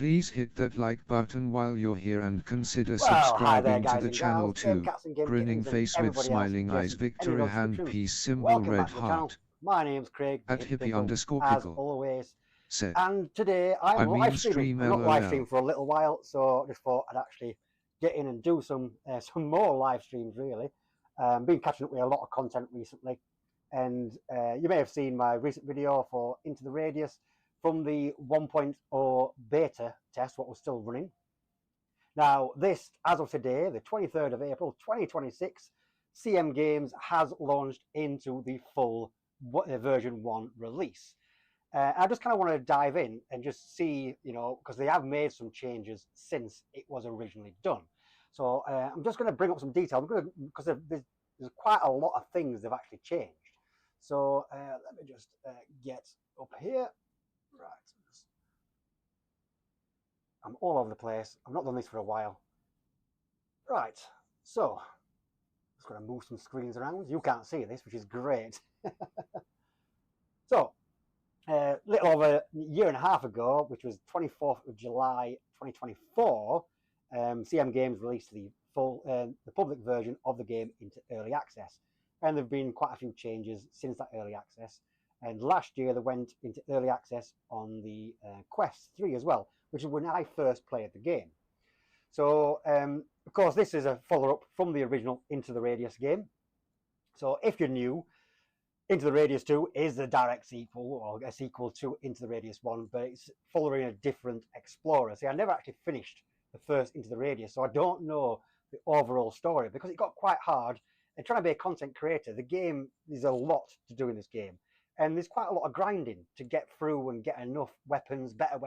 Please hit that like button while you're here and consider Well, hi there subscribing to guys the and channel gals, game too. cats and game Grinning kittens and face with everybody else smiling eyes, adjacent to any of victory those hand, descriptions. peace symbol, Welcome back red to the channel. heart. My name's Craig, the At Hippy Hippy Pickle, underscore as Pickle. always. Said. And today I'm I live mean streaming. stream I'm not live streaming LOL. for a little while, so I just thought I'd actually get in and do some more live streams really. Been catching up with a lot of content recently, and you may have seen my recent video for Into the Radius from the 1.0 beta test, what was still running. Now, this, as of today, the 23rd of April 2026, CM Games has launched into the full version 1 release. I just kind of want to dive in and just see, because they have made some changes since it was originally done. So I'm just going to bring up some detail because there's quite a lot of things they've actually changed. So let me just get up here. Right. I'm all over the place. I've not done this for a while. Right. So just going to move some screens around. You can't see this, which is great. So little over a year and a half ago, which was 24th of July 2024, CM Games released the public version of the game into early access, and there have been quite a few changes since that early access. And last year they went into early access on the Quest 3 as well, which is when I first played the game. So of course this is a follow-up from the original Into the Radius game. So if you're new, Into the Radius 2 is a direct sequel, or a sequel to Into the Radius 1, but it's following a different explorer. See, I never actually finished the first Into the Radius, so I don't know the overall story, because it got quite hard. And trying to be a content creator, the game, there's a lot to do in this game. And there's quite a lot of grinding to get through and get enough weapons, better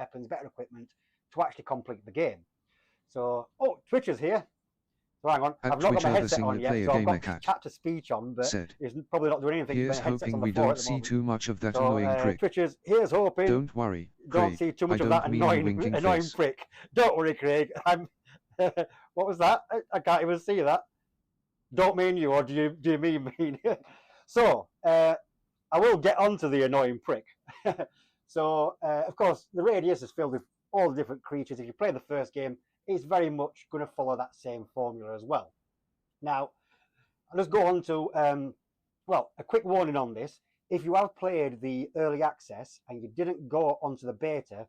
equipment to actually complete the game. So, oh, Twitcher's here. So hang on, I've not got my headset on yet, so I've got chat to speech on, but it's probably not doing anything. Here's hoping we don't see too much of that annoying prick. Twitchers, here's hoping. Don't worry, Don't see too much of that annoying prick. Don't worry, Craig. I'm. What was that? I can't even see that. Don't mean you, or do you mean me? So I will get on to the annoying prick. So of course the Radius is filled with all the different creatures. If you play the first game, it's very much going to follow that same formula as well. Now, I'll just go on to, well, a quick warning on this. If you have played the early access and you didn't go onto the beta,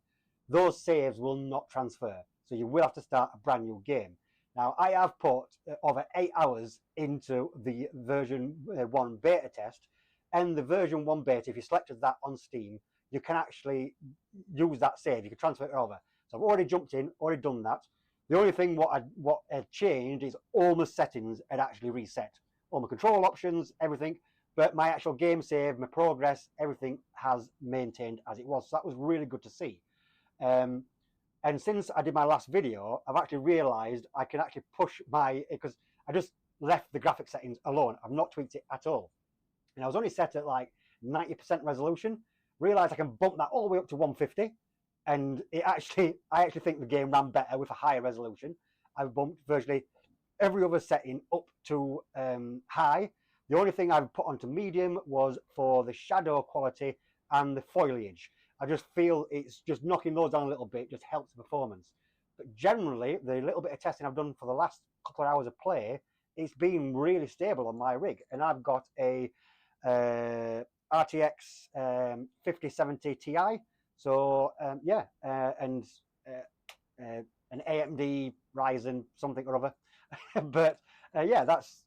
those saves will not transfer. So you will have to start a brand new game. Now, I have put over 8 hours into the version 1 beta test, and the version 1 beta, if you selected that on Steam, you can actually use that save. You can transfer it over. So I've already jumped in, already done that. The only thing what had changed is all my settings had actually reset. All my control options, everything, but my actual game save, my progress, everything has maintained as it was. So that was really good to see. And since I did my last video, I've actually realized I can actually push because I just left the graphic settings alone. I've not tweaked it at all. And I was only set at like 90% resolution. Realized I can bump that all the way up to 150. And I actually think the game ran better with a higher resolution. I've bumped virtually every other setting up to high. The only thing I've put onto medium was for the shadow quality and the foliage. I just feel it's just knocking those down a little bit just helps the performance. But generally, the little bit of testing I've done for the last couple of hours of play, it's been really stable on my rig. And I've got a RTX 5070 Ti. So yeah, and an AMD Ryzen something or other. But yeah, that's,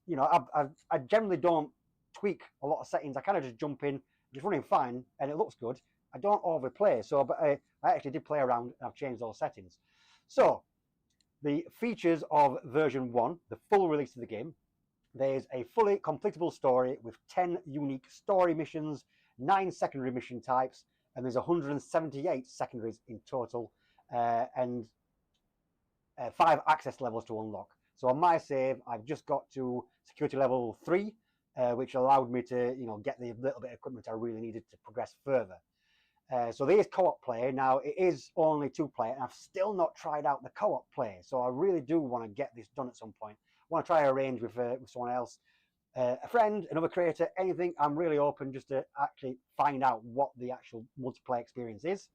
I generally don't tweak a lot of settings. I kind of just jump in, just running fine, and it looks good. I don't overplay. So, but I actually did play around and I've changed those settings. So the features of version 1, the full release of the game, there's a fully completable story with 10 unique story missions, 9 secondary mission types, and there's 178 secondaries in total, and 5 access levels to unlock. So on my save, I've just got to security level 3, which allowed me to, get the little bit of equipment I really needed to progress further. So there is co-op play. Now, it is only 2-player, and I've still not tried out the co-op play. So I really do want to get this done at some point. I want to try to arrange with someone else, a friend, another creator, anything. I'm really open just to actually find out what the actual multiplayer experience is.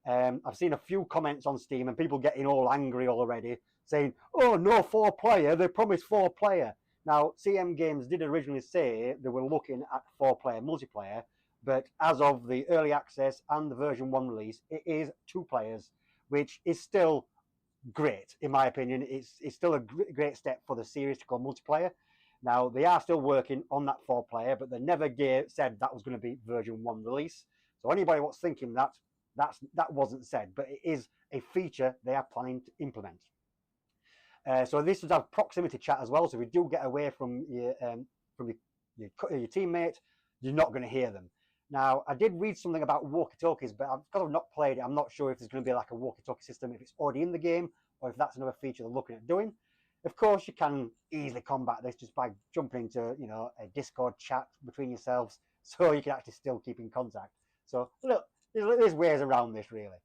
I've seen a few comments on Steam and people getting all angry already, saying, "Oh, no 4-player, they promised 4-player." Now, CM Games did originally say they were looking at 4-player multiplayer, but as of the early access and the version 1 release, it is 2 players, which is still great, in my opinion. It's still a great step for the series to go multiplayer. Now, they are still working on that 4-player, but they never said that was going to be version 1 release. So anybody what's thinking that wasn't said, but it is a feature they are planning to implement. So this would have proximity chat as well. So if you do get away from your teammate, you're not going to hear them. Now, I did read something about walkie-talkies, but because I've not played it, I'm not sure if there's going to be like a walkie-talkie system, if it's already in the game, or if that's another feature they're looking at doing. Of course, you can easily combat this just by jumping into, a Discord chat between yourselves, so you can actually still keep in contact. So look, there's ways around this, really.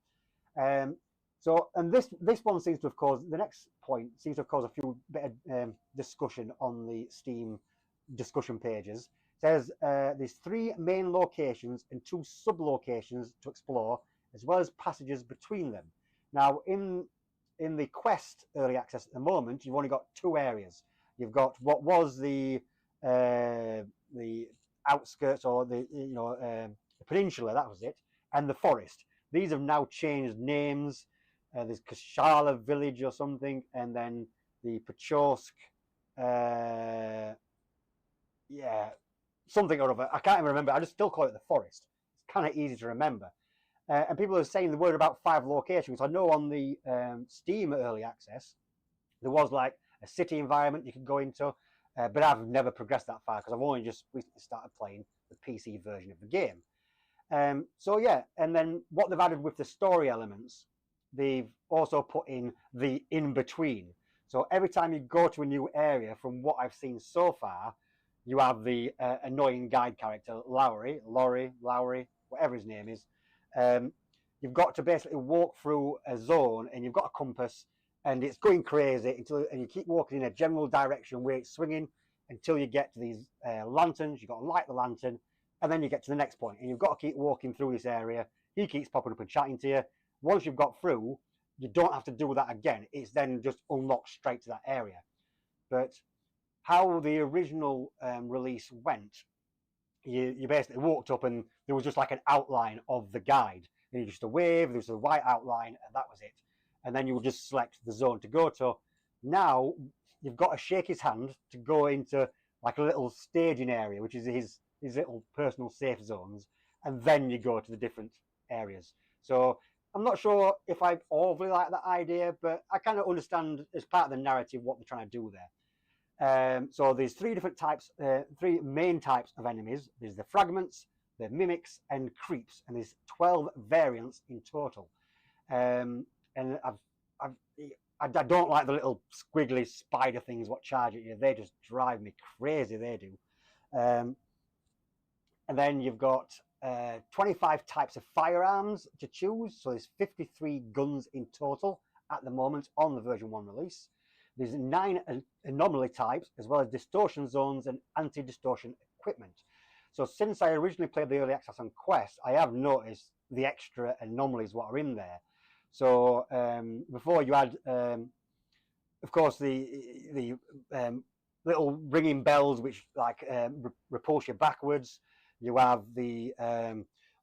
And this one seems to have caused, the next point seems to have caused a few bit of discussion on the Steam discussion pages. It says there's 3 main locations and 2 sub-locations to explore, as well as passages between them. Now, in the Quest early access at the moment, you've only got 2 areas. You've got what was the outskirts, or the peninsula, that was it, and the forest. These have now changed names. There's Kashala village or something, and then the Pachorsk, something or other. I can't even remember. I just still call it the forest. It's kind of easy to remember. And people are saying there were about 5 locations. I know on the Steam early access, there was like a city environment you could go into, but I've never progressed that far because I've only just recently started playing the PC version of the game. So yeah, and then what they've added with the story elements, they've also put in the in-between. So every time you go to a new area, from what I've seen so far, you have the annoying guide character, Lauri, whatever his name is. You've got to basically walk through a zone, and you've got a compass, and it's going crazy and you keep walking in a general direction where it's swinging until you get to these lanterns. You've got to light the lantern, and then you get to the next point, and you've got to keep walking through this area. He keeps popping up and chatting to you. Once you've got through, you don't have to do that again. It's then just unlocked straight to that area. But how the original release went, you basically walked up and there was just like an outline of the guide. And you just a wave, there was a white outline, and that was it. And then you would just select the zone to go to. Now you've got to shake his hand to go into like a little staging area, which is his little personal safe zones, and then you go to the different areas. So I'm not sure if I overly like that idea, but I kind of understand as part of the narrative what they're trying to do there. So there's 3 different types, 3 main types of enemies. There's the fragments, the mimics, and creeps, and there's 12 variants in total. And I don't like the little squiggly spider things what charge at you. They just drive me crazy, they do. And then you've got 25 types of firearms to choose. So there's 53 guns in total at the moment on the version 1 release. There's 9 anomaly types, as well as distortion zones and anti-distortion equipment. So since I originally played the early access on Quest, I have noticed the extra anomalies what are in there. So before you had, of course, the little ringing bells which like repulse you backwards. You have the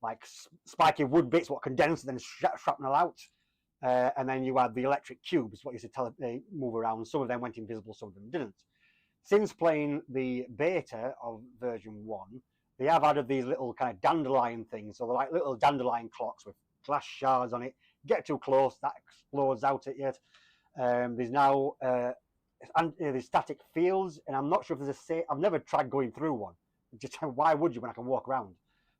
like spiky wood bits what condense and then shrapnel out. And then you had the electric cubes, what used to tell they move around. Some of them went invisible, some of them didn't. Since playing the beta of version 1, they have added these little kind of dandelion things. So they're like little dandelion clocks with glass shards on it. Get too close, that explodes out at you. There's now there's static fields, and I'm not sure if there's a safe. I've never tried going through one. Just why would you when I can walk around?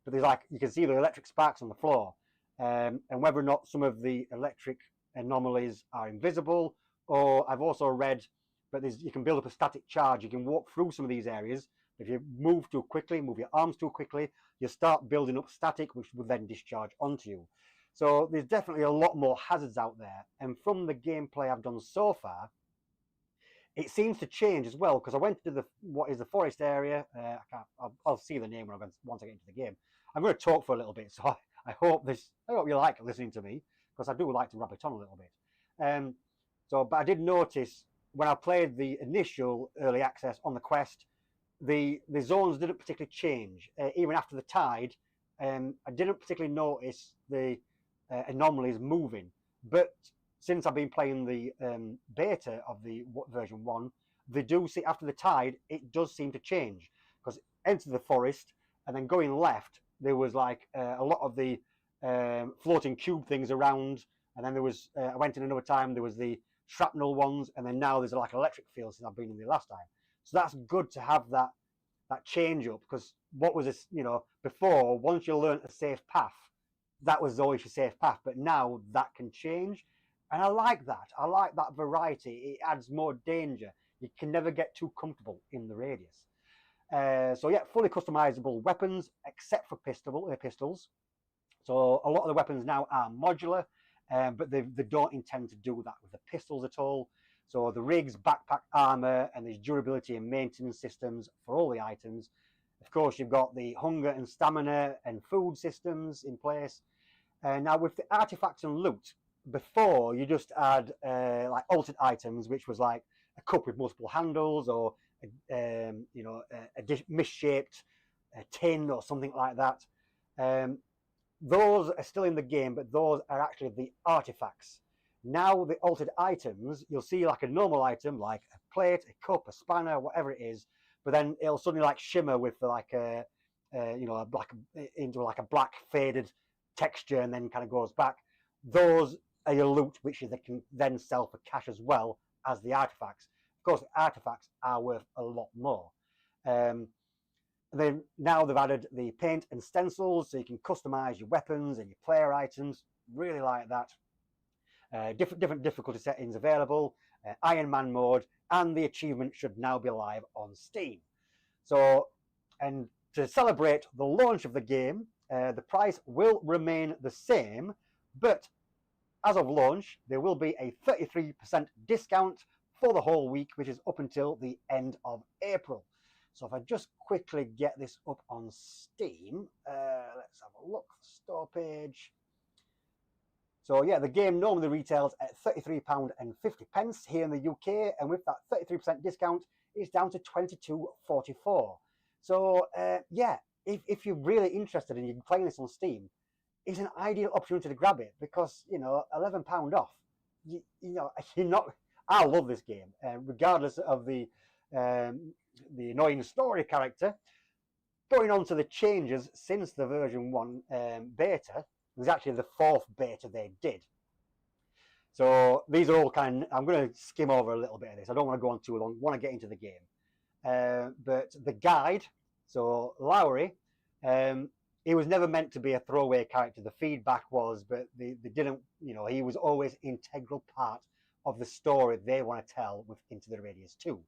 But there's like, you can see the electric sparks on the floor. And whether or not some of the electric anomalies are invisible, or I've also read, but you can build up a static charge. You can walk through some of these areas. If you move too quickly, move your arms too quickly, you start building up static, which will then discharge onto you. So there's definitely a lot more hazards out there. And from the gameplay I've done so far, it seems to change as well, because I went to what is the forest area. I'll see the name once I get into the game. I'm going to talk for a little bit, so I hope you like listening to me, because I do like to rabbit on a little bit. But I did notice when I played the initial early access on the Quest, the zones didn't particularly change. Even after the tide, I didn't particularly notice the anomalies moving. But since I've been playing the beta of the version 1, they do see after the tide, it does seem to change. Because enter the forest, and then going left, there was like a lot of the floating cube things around, and then there was, I went in another time, there was the shrapnel ones, and then now there's like electric fields since I've been in the last time. So that's good to have that change up, because what was this, before, once you learn a safe path, that was always your safe path, but now that can change. And I like that. I like that variety. It adds more danger. You can never get too comfortable in the radius. So yeah, fully customizable weapons, except for pistols. So a lot of the weapons now are modular, but they don't intend to do that with the pistols at all. So the rigs, backpack armor, and there's durability and maintenance systems for all the items. Of course, you've got the hunger and stamina and food systems in place. Now with the artifacts and loot, before you just had like altered items, which was like a cup with multiple handles, or a misshaped tin or something like that. Those are still in the game, but those are actually the artifacts. Now the altered items, you'll see like a normal item, like a plate, a cup, a spanner, whatever it is, but then it'll suddenly like shimmer with like into like a black faded texture, and then kind of goes back. Those are your loot, which they can then sell for cash as well as the artifacts. Of course, the artifacts are worth a lot more. Then now they've added the paint and stencils, so you can customize your weapons and your player items. Really like that. Different difficulty settings available, Iron Man mode, and the achievement should now be live on Steam. So, and to celebrate the launch of the game, the price will remain the same, but as of launch, there will be a 33% discount for the whole week, which is up until the end of April. So if I just quickly get this up on Steam, let's have a look, store page. So yeah, the game normally retails at £33.50 here in the UK, and with that 33% discount, it's down to £22.44. So yeah, if you're really interested and you're playing this on Steam, it's an ideal opportunity to grab it, because £11 off. You're not. I love this game, regardless of the annoying story character. Going on to the changes since the version 1 beta, it was actually the 4th beta they did. So these are all I'm going to skim over a little bit of this. I don't want to go on too long. I want to get into the game. But the guide, so Lauri, he was never meant to be a throwaway character. The feedback was, but they didn't, he was always an integral part of the story they want to tell with Into the Radius 2.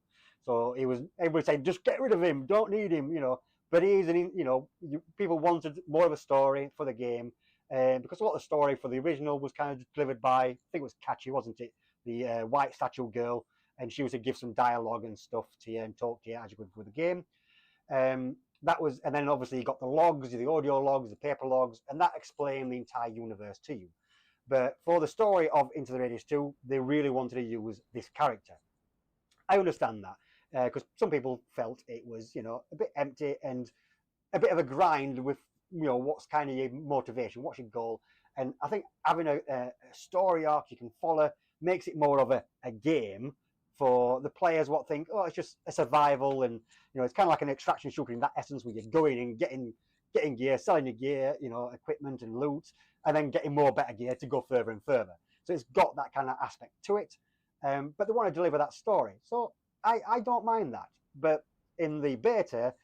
So everybody saying, just get rid of him, don't need him, but he's people wanted more of a story for the game, because a lot of the story for the original was kind of delivered by, I think it was Catchy, wasn't it? The white statue girl, and she was to give some dialogue and stuff to you and talk to you as you go through the game. And then obviously you got the logs, the audio logs, the paper logs, and that explained the entire universe to you. But for the story of Into the Radius 2, they really wanted to use this character. I understand that, because some people felt it was, a bit empty and a bit of a grind with, what's kind of your motivation, what's your goal. And I think having a story arc you can follow makes it more of a game for the players. What think, it's just a survival, and it's kind of like an extraction shooter in that essence, where you're going and getting gear, selling your gear, equipment and loot, and then getting more better gear to go further and further. So it's got that kind of aspect to it, but they want to deliver that story. So I don't mind that. But in the beta,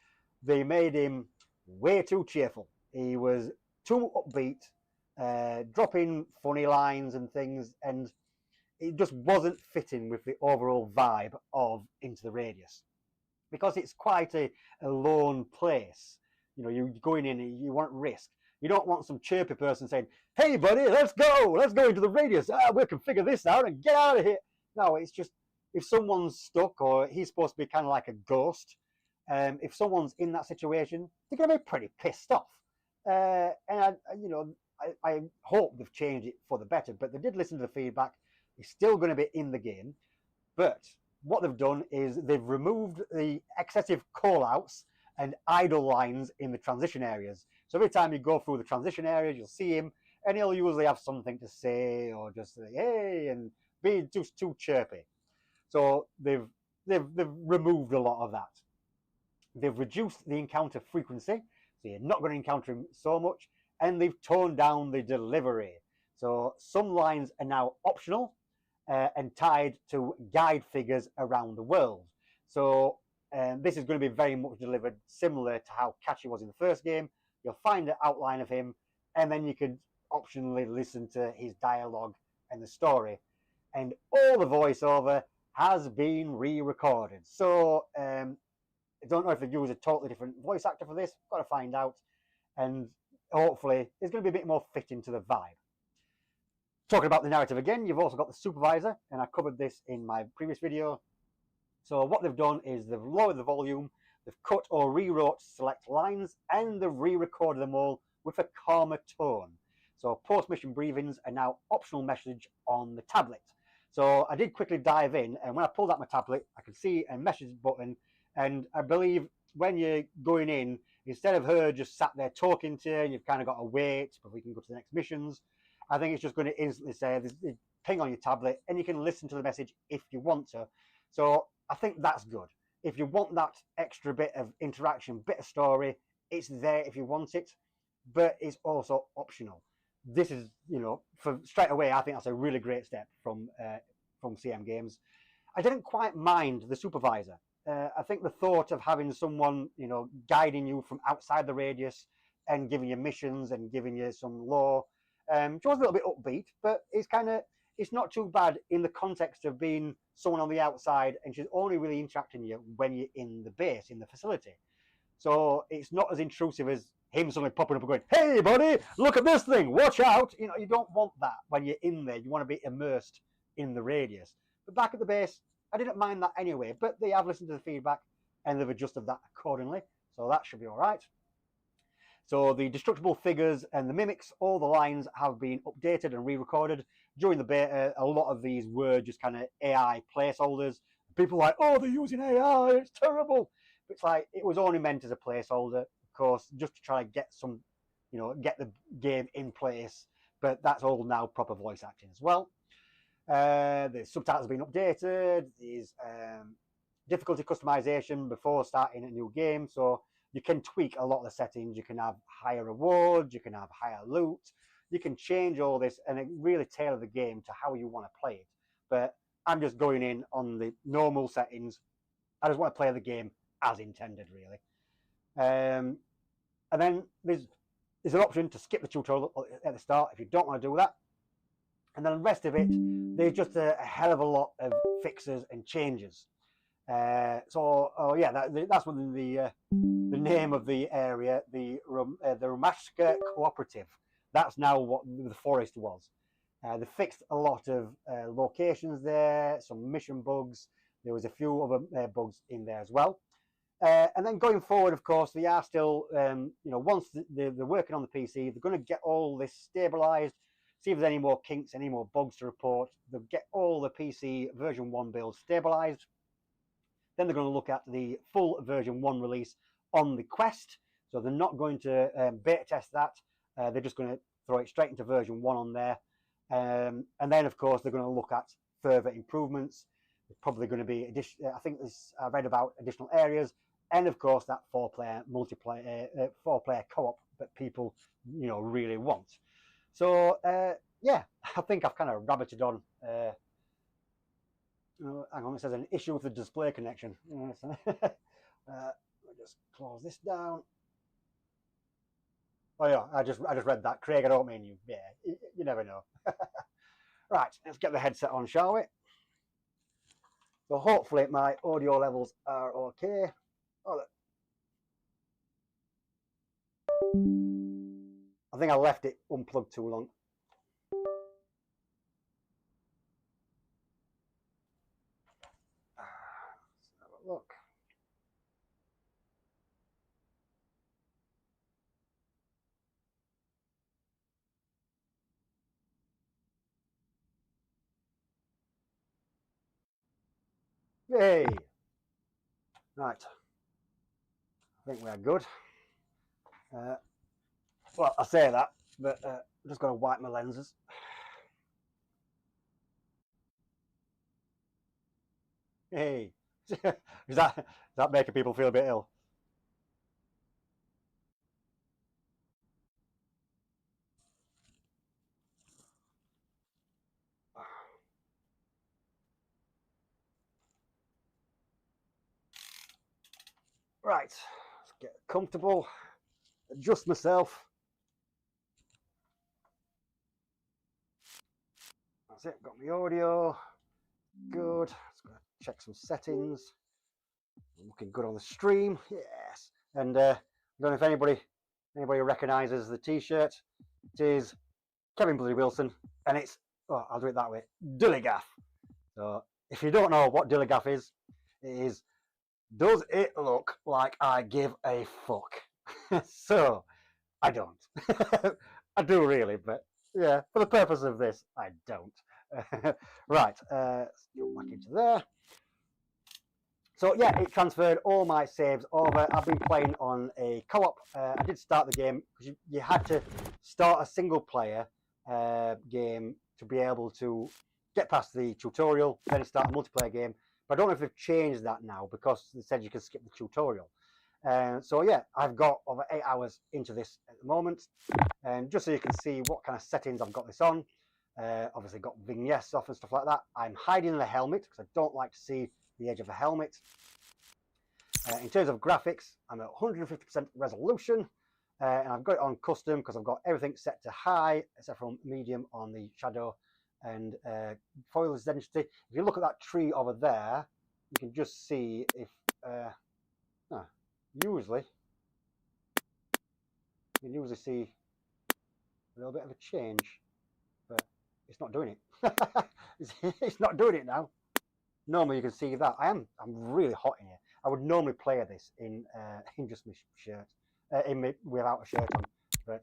they made him way too cheerful. He was too upbeat, dropping funny lines and things, and it just wasn't fitting with the overall vibe of Into the Radius, because it's quite a lone place. You're going in, you want risk. You don't want some chirpy person saying, hey buddy, let's go into the Radius, we can figure this out and get out of here. No, it's just, if someone's stuck, or he's supposed to be kind of like a ghost, if someone's in that situation, they're going to be pretty pissed off. And I hope they've changed it for the better, but they did listen to the feedback. It's still going to be in the game, but what they've done is they've removed the excessive call-outs and idle lines in the transition areas. So every time you go through the transition areas, you'll see him, and he'll usually have something to say or just say, hey, and be just too chirpy. So they've removed a lot of that. They've reduced the encounter frequency, so you're not going to encounter him so much, and they've toned down the delivery. So some lines are now optional and tied to guide figures around the world. So this is going to be very much delivered similar to how Catchy was in the first game. You'll find an outline of him, and then you could optionally listen to his dialogue and the story. And all the voiceover has been re-recorded. So I don't know if they've used a totally different voice actor for this. Got to find out. And hopefully there's going to be a bit more fitting to the vibe. Talking about the narrative again, you've also got the supervisor, and I covered this in my previous video. So what they've done is they've lowered the volume, they've cut or rewrote select lines, and they've re-recorded them all with a calmer tone. So post-mission briefings are now optional message on the tablet. So I did quickly dive in, and when I pulled out my tablet, I could see a message button, and I believe when you're going in, instead of her just sat there talking to you, and you've kind of got to wait before we can go to the next missions, I think it's just going to instantly say, ping on your tablet, and you can listen to the message if you want to. So I think that's good. If you want that extra bit of interaction, bit of story, it's there if you want it, but it's also optional. This is, for straight away, I think that's a really great step from CM Games. I didn't quite mind the supervisor. I think the thought of having someone, guiding you from outside the radius and giving you missions and giving you some lore, she was a little bit upbeat, but it's not too bad in the context of being someone on the outside, and she's only really interacting with you when you're in the base, in the facility. So it's not as intrusive as him suddenly popping up and going, hey, buddy, look at this thing, watch out. You don't want that when you're in there. You want to be immersed in the radius. But back at the base, I didn't mind that anyway, but they have listened to the feedback and they've adjusted that accordingly. So that should be all right. So the destructible figures and the mimics, all the lines have been updated and re-recorded. During the beta, a lot of these were just kind of AI placeholders. People are like, oh, they're using AI, it's terrible. But it's like, it was only meant as a placeholder, of course, just to try to get some, get the game in place. But that's all now proper voice acting as well. The subtitles have been updated. There's difficulty customization before starting a new game. So you can tweak a lot of the settings. You can have higher rewards. You can have higher loot. You can change all this and really tailor the game to how you want to play it. But I'm just going in on the normal settings. I just want to play the game as intended, really. And then there's an option to skip the tutorial at the start if you don't want to do that. And then the rest of it, there's just a hell of a lot of fixes and changes. That's what the name of the area, the Romashka Cooperative. That's now what the forest was. They fixed a lot of locations there, some mission bugs. There was a few other bugs in there as well. And then going forward, of course, they are still, once they're working on the PC, they're going to get all this stabilized, see if there's any more kinks, any more bugs to report. They'll get all the PC version 1 builds stabilized. Then they're going to look at the full version 1 release on the Quest. So they're not going to beta test that. They're just going to throw it straight into version 1 on there. And then, of course, they're going to look at further improvements. There's probably going to be, I think I read about additional areas. And, of course, that four-player multiplayer, four-player co-op that people, really want. So, yeah, I think I've kind of rabbited on. Hang on, it says an issue with the display connection. Let me just close this down. Oh yeah, I just read that. Craig, I don't mean you. Yeah, you never know. Right, let's get the headset on, shall we? So hopefully my audio levels are okay. Oh, look. I think I left it unplugged too long. Let's have a look. Yay! Right. I think we're good. Well, I say that, but I'm just going to wipe my lenses. Hey, is that making people feel a bit ill? Right, let's get comfortable, adjust myself. That's it, got my audio. Good. Let's go check some settings. Looking good on the stream. Yes. And I don't know if anybody recognises the t-shirt. It is Kevin Bloody Wilson, and it's, oh, I'll do it that way, Dillygaff. So if you don't know what Dillygaff is, it is, does it look like I give a fuck? So I don't. I do really, but yeah, for the purpose of this, I don't. Right, let's jump back into there. So yeah, it transferred all my saves over. I've been playing on a co-op. I did start the game because you had to start a single player game to be able to get past the tutorial, then start a multiplayer game. But I don't know if they've changed that now because they said you can skip the tutorial. So yeah, I've got over 8 hours into this at the moment. And just so you can see what kind of settings I've got this on. Obviously got vignettes off and stuff like that. I'm hiding the helmet because I don't like to see the edge of the helmet. In terms of graphics, I'm at 150% resolution, and I've got it on custom because I've got everything set to high except for medium on the shadow and foil density. If you look at that tree over there, you can just see if usually you can usually see a little bit of a change, but it's not doing it. It's not doing it now. Normally you can see that I'm really hot in here. I would normally play this in just my shirt, without a shirt on. But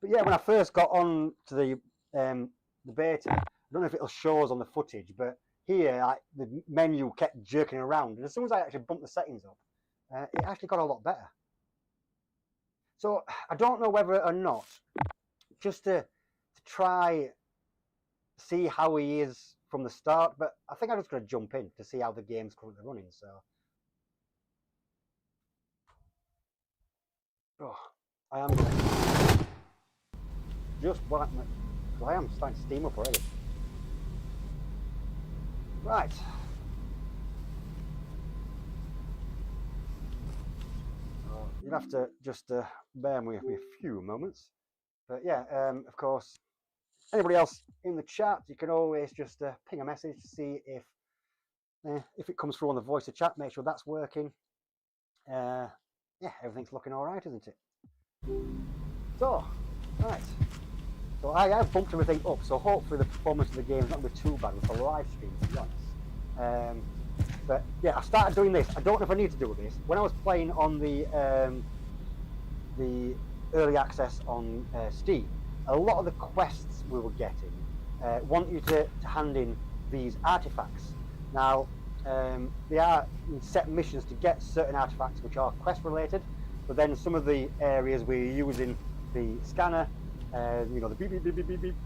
yeah, when I first got on to the beta, I don't know if it'll show us on the footage, but here the menu kept jerking around, and as soon as I actually bumped the settings up, it actually got a lot better. So I don't know whether or not, just to try see how he is from the start, but I think I'm just going to jump in to see how the game's currently running. So, I am going to just wipe my, because I am starting to steam up already. Right. So you'll have to just bear with me a few moments. But yeah, of course, anybody else in the chat, you can always just ping a message to see if it comes through on the voice of chat. Make sure that's working. Yeah, everything's looking all right, isn't it? So, right. So I have bumped everything up, so hopefully the performance of the game is not going to be too bad with the live stream, to be honest. But yeah, I started doing this. I don't know if I need to do this. When I was playing on the early access on Steam, a lot of the quests we were getting want you to hand in these artifacts. Now, they are set missions to get certain artifacts which are quest related, but then some of the areas we're using the scanner, you know, the beep beep beep beep beep beep.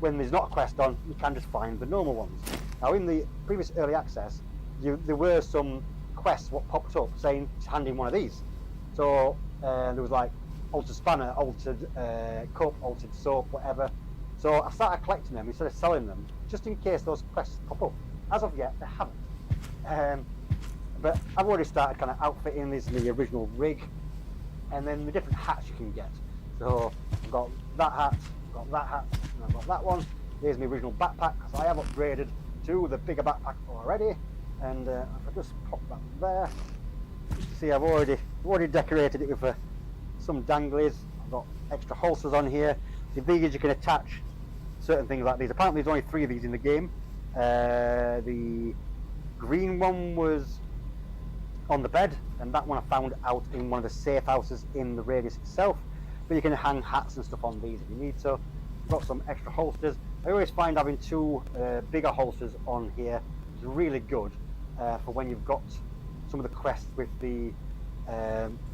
When there's not a quest on, you can just find the normal ones. Now, in the previous early access, there were some quests what popped up saying to hand in one of these. So there was like altered spanner, altered cup, altered soap, whatever. So I started collecting them instead of selling them, just in case those quests pop up. As of yet, they haven't. But I've already started kind of outfitting this in the original rig, and then the different hats you can get. So I've got that hat, I've got that hat, and I've got that one. Here's my original backpack, because I have upgraded to the bigger backpack already. And if I just pop that there, you can see I've already decorated it with some danglies. I've got extra holsters on here. So these you can attach certain things like these. Apparently there's only 3 of these in the game. The green one was on the bed, and that one I found out in one of the safe houses in the radius itself. But you can hang hats and stuff on these if you need to. I've got some extra holsters. I always find having 2 bigger holsters on here is really good, for when you've got some of the quests with the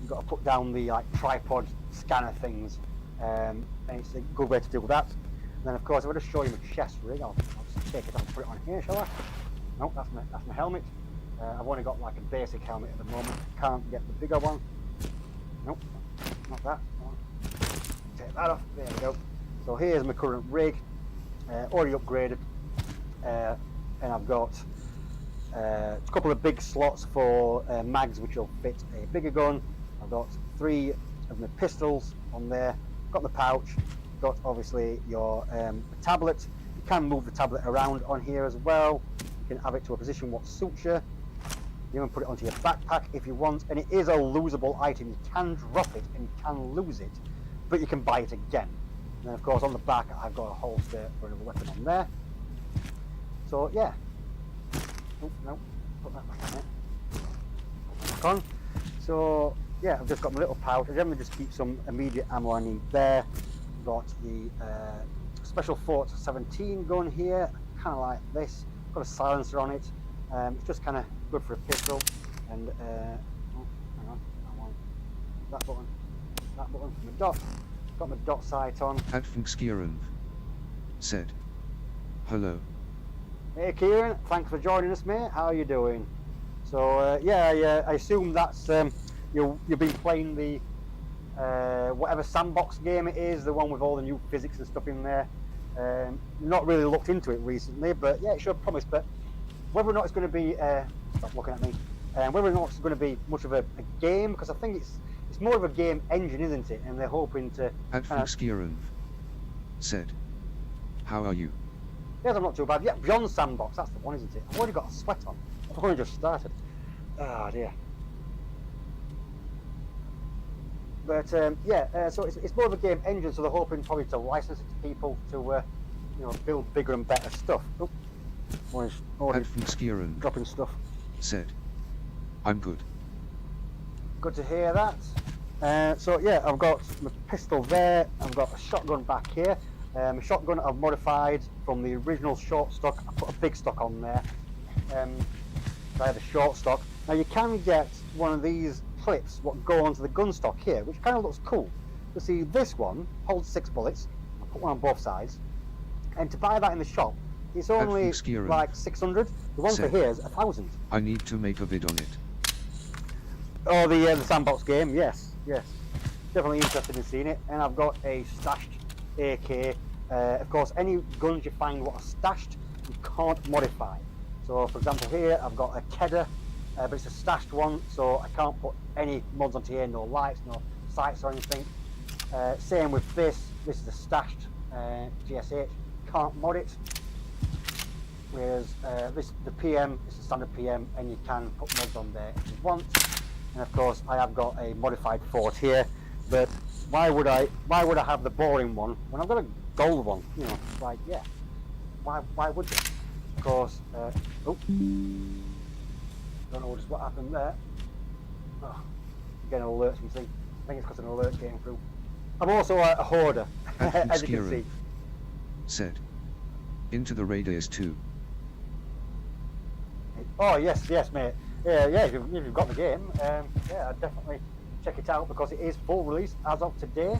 you've got to put down the like tripod scanner things, and it's a good way to do that. And then of course, if I just show you my chest rig, I'll just take it out and put it on here, shall I? No, that's my helmet. I've only got like a basic helmet at the moment. Can't get the bigger one. Nope, not that. Take that off. There we go. So here's my current rig, already upgraded, and I've got a couple of big slots for mags which will fit a bigger gun. I've got 3 of my pistols on there. Got the pouch. Got obviously your tablet. You can move the tablet around on here as well. You can have it to a position what suits you. You can put it onto your backpack if you want, and it is a losable item. You can drop it and you can lose it, but you can buy it again. And then of course on the back I've got a holster for another weapon on there. So yeah. Oh no, put that back on there. Put that back on. So yeah, I've just got my little pouch. I generally just keep some immediate ammo I need there. Got the Special Force 17 gun here, kind of like this. Got a silencer on it. It's just kind of good for a pistol. And oh, hang on, I want that button for my dot. Got my dot sight on. Adfunkskierend said, "Hello." Hey Kieran, thanks for joining us, mate. How are you doing? So yeah, I assume that's you've been playing the whatever sandbox game it is, the one with all the new physics and stuff in there. Not really looked into it recently, but yeah, it sure promised. But whether or not it's going to be stop looking at me. Whether or not it's going to be much of a game, because I think it's more of a game engine, isn't it? And they're hoping to. Adfunkskierend said, "How are you?" Yes, I'm not too bad. Yeah, beyond sandbox, that's the one, isn't it? I've already got a sweat on. I've only just started. Oh dear. But yeah, so it's more of a game engine, so they're hoping probably to license it to people to build bigger and better stuff. Oh, Adfunkskierend dropping stuff. said, "I'm good." Good to hear that. So yeah, I've got my pistol there. I've got a shotgun back here. My shotgun I've modified from the original short stock. I put a big stock on there. So I had a short stock. Now you can get one of these clips what go onto the gun stock here, which kind of looks cool. You see, this one holds 6 bullets. I put one on both sides, and to buy that in the shop, it's only like 600. The one for here is 1,000. I need to make a vid on it. Oh, the sandbox game, yes, definitely interested in seeing it. And I've got a stashed AK. Of course, any guns you find what are stashed, you can't modify. So, for example, here I've got a Kedder, but it's a stashed one, so I can't put any mods onto here. No lights, no sights or anything. Same with this. This is a stashed GSH. Can't mod it. Whereas the PM is a standard PM, and you can put mods on there if you want. And of course, I have got a modified fort here. But why would I have the boring one when I've got a gold one? You know, like yeah. Why would you? Of course. Oh, don't know just what happened there. Oh, getting an alert from something. I think it's because an alert came through. I'm also a hoarder, as you can see. Said, "Into the radius too." Oh yes, mate. Yeah. If you've got the game, yeah, I'd definitely check it out because it is full release as of today.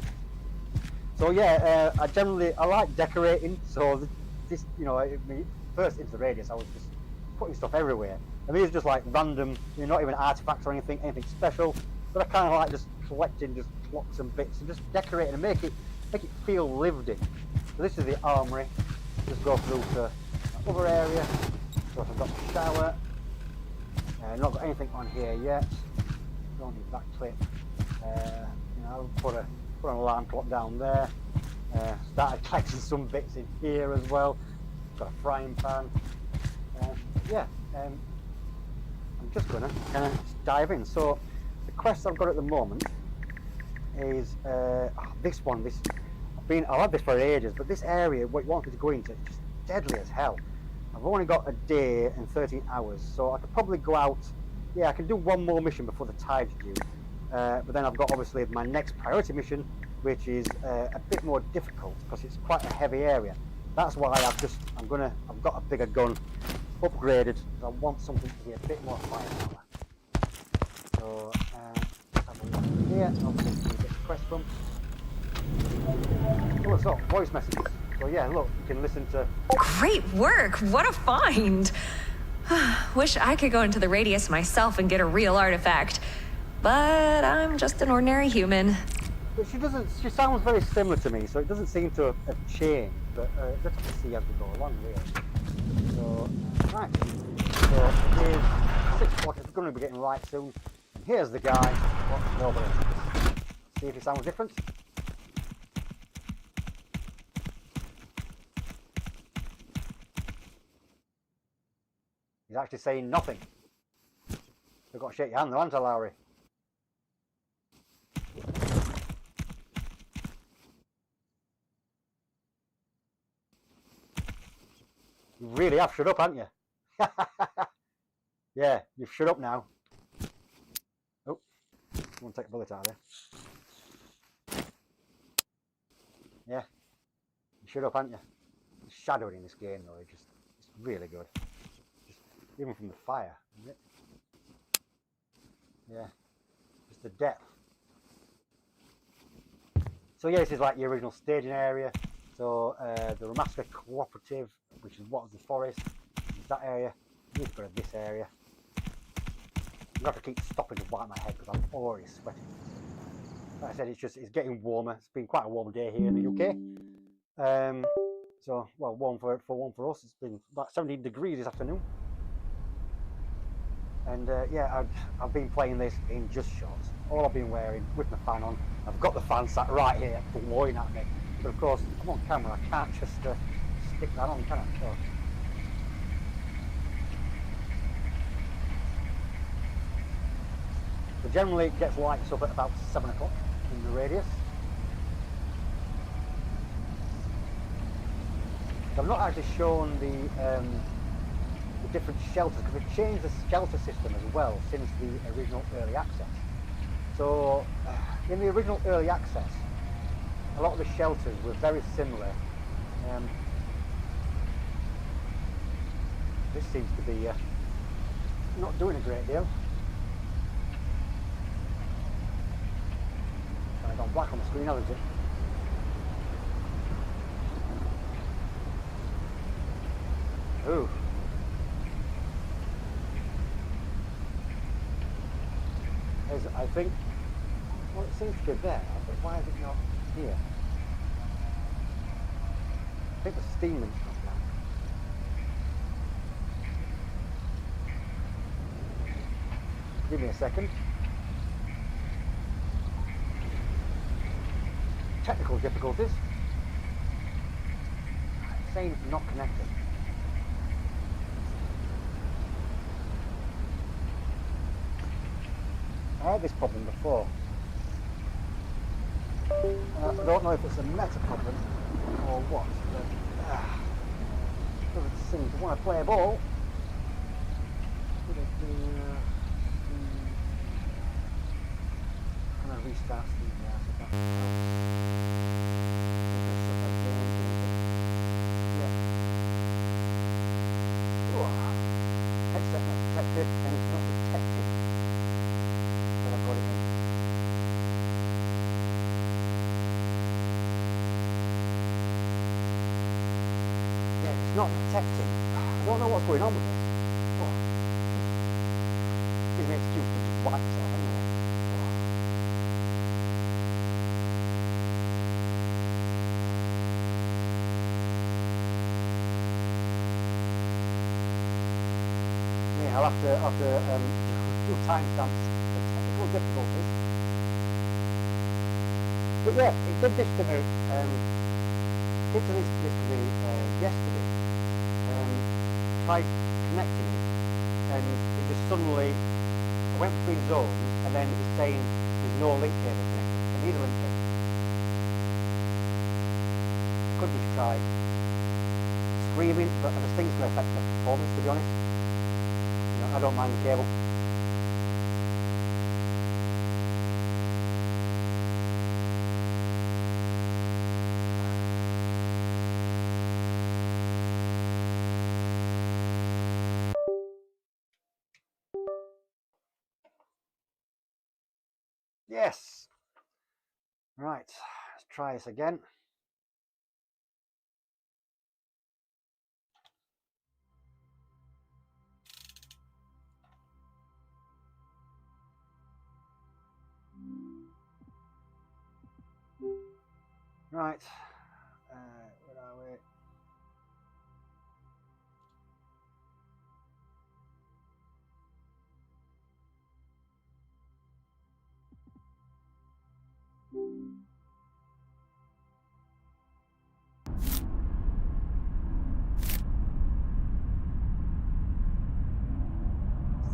So yeah, I like decorating. So this, first into the radius, I was just putting stuff everywhere. And these are just like random, not even artifacts or anything special. But I kind of like just collecting just blocks and bits and just decorating and make it feel lived in. So this is the armory. Just go through to the other area. So I've got the shower. Not got anything on here yet. Don't need that clip. I'll put an alarm clock down there. Started collecting some bits in here as well. Got a frying pan. I'm just gonna kind of dive in. So the quest I've got at the moment is this one. I've had this for ages, but this area, what it wants me to go into, is just deadly as hell. I've only got a day and 13 hours, so I could probably go out. Yeah, I can do one more mission before the tide's due. But then I've got obviously my next priority mission, which is a bit more difficult because it's quite a heavy area. That's why I've got a bigger gun upgraded. I want something to be a bit more firepower. So, let's have a look here. Obviously, you get the quest from. Oh, so voice messages. So yeah, look, you can listen to. Great work! What a find! Wish I could go into the radius myself and get a real artifact. But I'm just an ordinary human. But she sounds very similar to me, so it doesn't seem to have changed, but just have to see as we go along, really. So, right. So, here's 6:40, we're going to be getting right soon. And here's the guy. What's nobody? See if he sounds different. He's actually saying nothing. I've got to shake your hand though, haven't I, Lauri? You really have shut up, haven't you? Yeah, you've shut up now. Oh, I want to take a bullet out of there. Yeah, you shut up, haven't you? The shadowing in this game though, it's really good. Just, even from the fire, isn't it? Yeah, just the depth. So yeah, this is like the original staging area. So the Ramaska Cooperative, which is what was the forest, is that area. I need to go to this area. I'm going to have to keep stopping to wipe my head because I'm already sweating. Like I said, it's getting warmer. It's been quite a warm day here in the UK. So well, warm for us. It's been about 17 degrees this afternoon. And yeah, I've been playing this in just shorts. All I've been wearing with my fan on. I've got the fan sat right here blowing at me. But of course, I'm on camera. I can't just stick that on, can I? So, so generally, it gets lights up at about 7 o'clock in the radius. So I've not actually shown the different shelters because they've changed the shelter system as well since the original early access. So in the original early access, a lot of the shelters were very similar. This seems to be not doing a great deal. Kind of gone black on the screen, hasn't it? Ooh. I think, well, it seems to be there, but why is it not here? I think the steam link's not down. Give me a second. Technical difficulties. It's saying it's not connected. I had this problem before. I don't know if it's a meta problem or what, but doesn't seem to want to play a ball. Kind of restarts the headset not detected, and it's not detected. But I've got it in. Yeah, it's not detecting. I don't know what's going on with it. Oh. Gives me an excuse to just wipe myself anyway. Yeah, I'll have to do timestamps for technical difficulties. But yeah, it did this to me. Did this to me yesterday. Tried connecting it, and it just suddenly I went between zones, and then it was saying there's no link cable connected. I need a link cable. I could just try screaming, but I just think it's going to affect my performance, to be honest. You know, I don't mind the cable. Yes. Right, let's try this again. Right, where are we?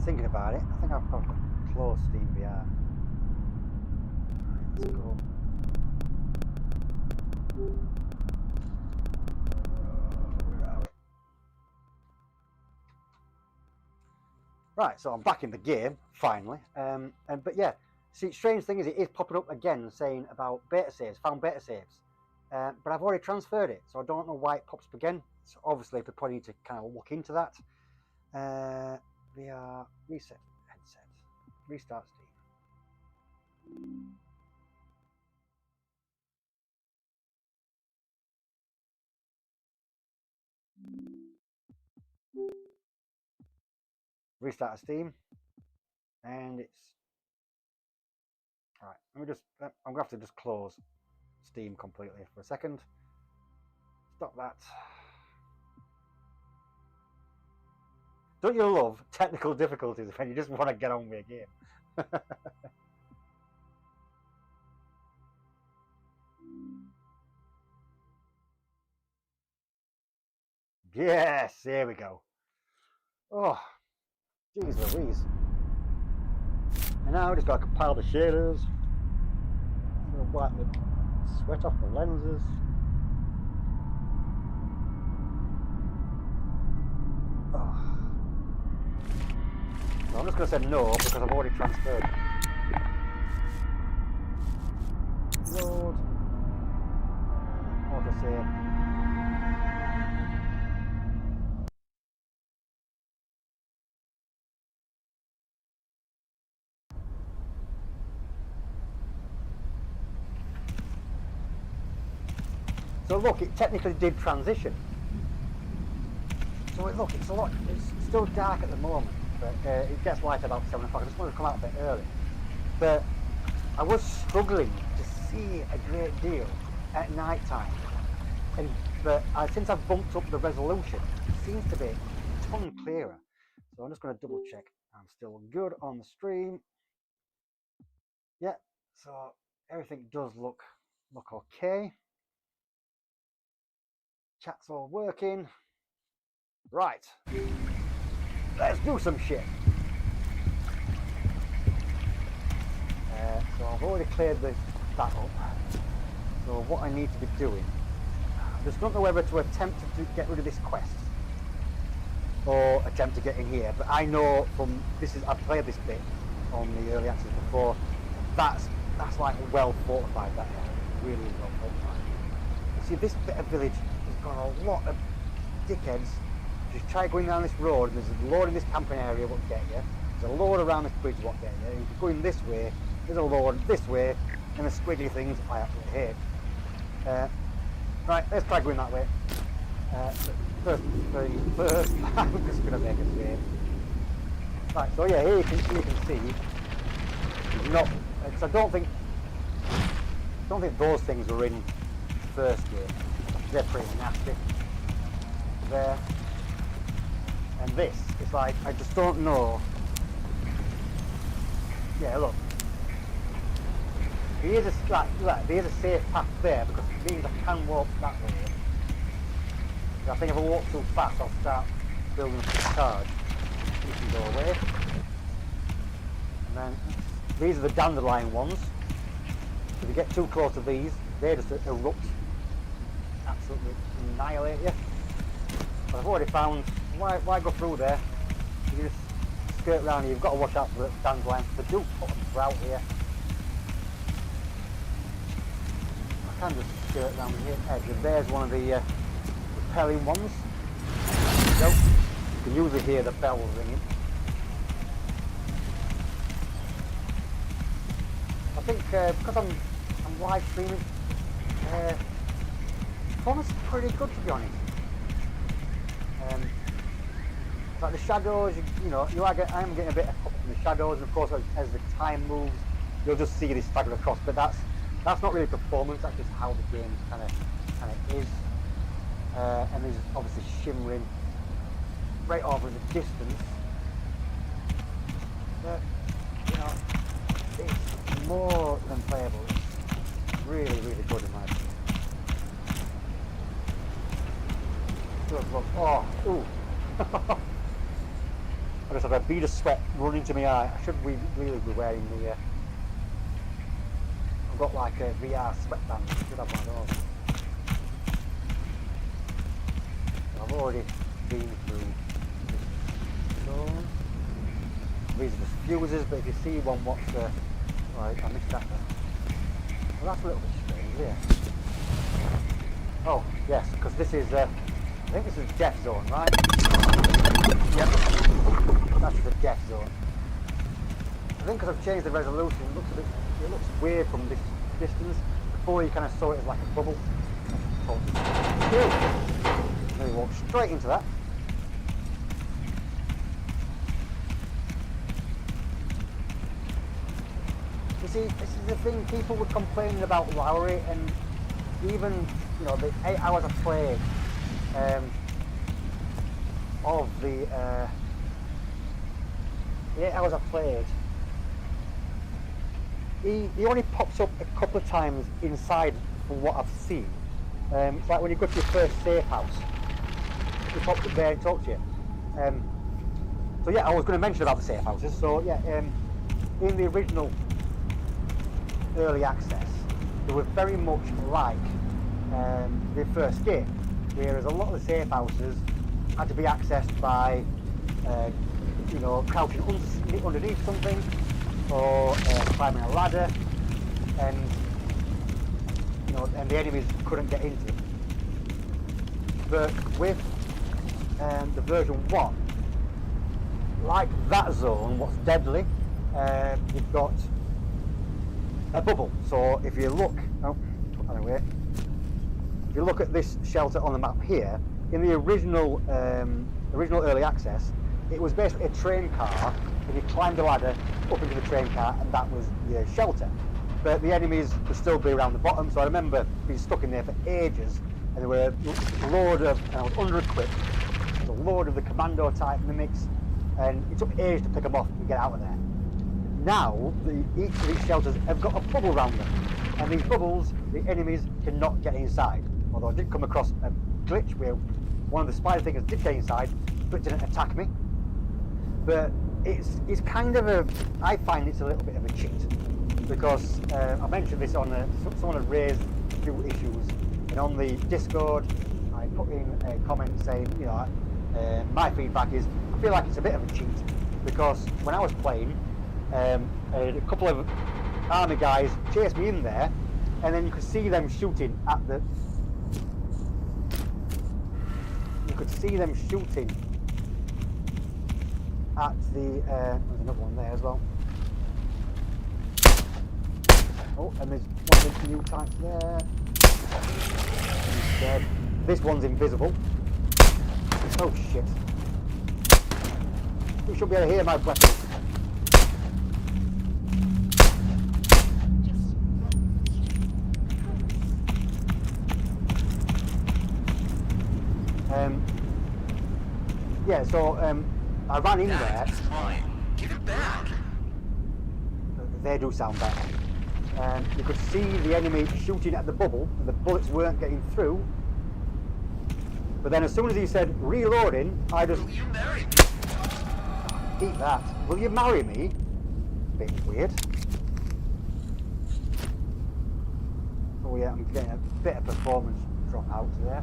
Thinking about it, I think I've got to close PCVR. Let's go. Where are we? Right, so I'm back in the game finally. But yeah, see, strange thing is it is popping up again saying about beta saves, found beta saves. But I've already transferred it, so I don't know why it pops up again. So obviously, we probably need to kind of look into that. VR reset headset, restart Steam. Restart Steam, and it's all right. Let me just. I'm gonna have to just close Steam completely for a second. Stop that. Don't you love technical difficulties when you just want to get on with a game? Yes, here we go. Oh, jeez Louise. And now I just got to compile the shaders. I'm going to wipe the sweat off the lenses. Oh. So I'm just going to say no because I've already transferred. Load. Autosave. So look, it technically did transition. So look, it's still dark at the moment, but it gets light about 7 o'clock. I just wanted to come out a bit early. But I was struggling to see a great deal at night time. But since I've bumped up the resolution, it seems to be a ton clearer. So I'm just going to double check. I'm still good on the stream. Yeah, so everything does look okay. Chat's all working. Right, let's do some shit. So I've already cleared that up. So what I need to be doing, I just don't know whether to attempt to get rid of this quest or attempt to get in here. But I know from I've played this bit on the early access before. That's like well fortified. That area really well fortified. See, this bit of village has got a lot of dickheads. Just try going down this road, and there's a load in this camping area what get you. There's a load around this bridge what get you. If you're going this way, there's a load this way, and the squiggly things I absolutely hate. Right, let's try going that way. First, I'm just gonna make a save. Right, so yeah, here you can see. Not, because I don't think those things were in the first game. They're pretty nasty. There. And this, it's like, I just don't know. Yeah, look. There's a safe path there because it means I can walk that way. I think if I walk too fast, I'll start building up the charge. You can go away. And then, these are the dandelion ones. If you get too close to these, they just erupt. Absolutely annihilate you. But I've already found, why go through there? You just skirt around here. You've got to watch out for the dandelions. They do put a drought here. I can just skirt around here edge. And there's one of the repelling ones. So you can usually hear the bells ringing. I think because I'm live streaming, performance is pretty good to be honest. Like the shadows, I am getting a bit of pop from the shadows, and of course as the time moves, you'll just see this stagger across. But that's not really performance. That's just how the game kind of is. And there's obviously shimmering right over in the distance. But it's more than playable. It's really, really good in my opinion. Oh, ooh. I just had a bead of sweat run into my eye. I should really be wearing the. I've got like a VR sweatband. I should have one of those. I've already been through this zone. These are the fuses, but if you see one, what's the. Right, I missed that one. Well, that's a little bit strange, yeah. Oh, yes, because this is. I think this is death zone, right? Yep. That's the death zone. I think because I've changed the resolution, it looks weird from this distance. Before you kind of saw it as like a bubble. Then we walk straight into that. You see, this is the thing, people were complaining about Lauri, and even, the 8 hours I played, of the 8 hours I played, he only pops up a couple of times inside from what I've seen. It's like when you go to your first safe house, he pops up there and talks to you. So yeah, I was going to mention about the safe houses. So yeah, in the original early access, they were very much like the first game, whereas a lot of the safe houses had to be accessed by, crouching underneath something, or climbing a ladder, and and the enemies couldn't get into it. But with the version 1, like that zone, what's deadly, you've got a bubble. So if you look, if you look at this shelter on the map here, in the original early access, it was basically a train car, and you climbed the ladder up into the train car, and that was your shelter. But the enemies would still be around the bottom, so I remember being stuck in there for ages, and there were a load of, and I was under-equipped, there was a load of the commando type mimics, and it took ages to pick them off and get out of there. Now, each of these shelters have got a bubble around them, and these bubbles, the enemies cannot get inside. Although I did come across a glitch where one of the spider things did get inside, but didn't attack me. But it's kind of I find it's a little bit of a cheat, because I mentioned this on someone had raised a few issues, and on the Discord I put in a comment saying, my feedback is I feel like it's a bit of a cheat, because when I was playing, a couple of army guys chased me in there, and then you could see them shooting at the. You could see them shooting at the. There's another one there as well. Oh, and there's one of the new tanks there. He's dead. This one's invisible. Oh shit! You should be able to hear my weapon. Yeah, so I ran in there. Give it back. They do sound better. You could see the enemy shooting at the bubble, and the bullets weren't getting through. But then, as soon as he said reloading, I just. Will you marry me? Eat that. Will you marry me? Bit weird. Oh yeah, I'm getting a bit of performance drop out there.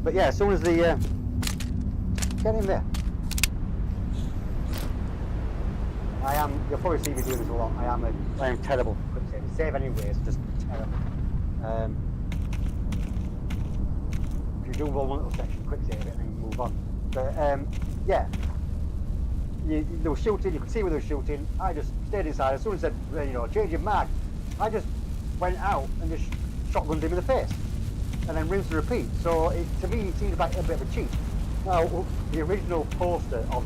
But yeah, as soon as the get in there, you'll probably see me doing this a lot. I am terrible. Couldn't save. Save anyway. It's just terrible. you do one little section, quick save it, and then move on. But yeah, they were shooting. You could see where they were shooting. I just stayed inside. As soon as they said, change your mag, I just went out and just shotgunned him in the face, and then rinse and repeat. So to me, it seems like a bit of a cheat. Now, the original poster of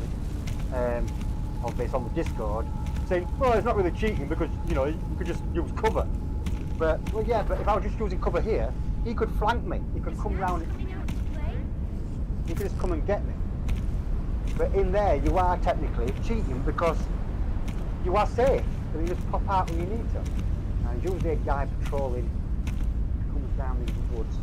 this on the Discord saying, well, it's not really cheating because you could just use cover. But yeah, but if I was just using cover here, he could flank me. He could come round. He could just come and get me. But in there, you are technically cheating because you are safe. So you just pop out when you need to. And usually a guy patrolling comes down in the woods.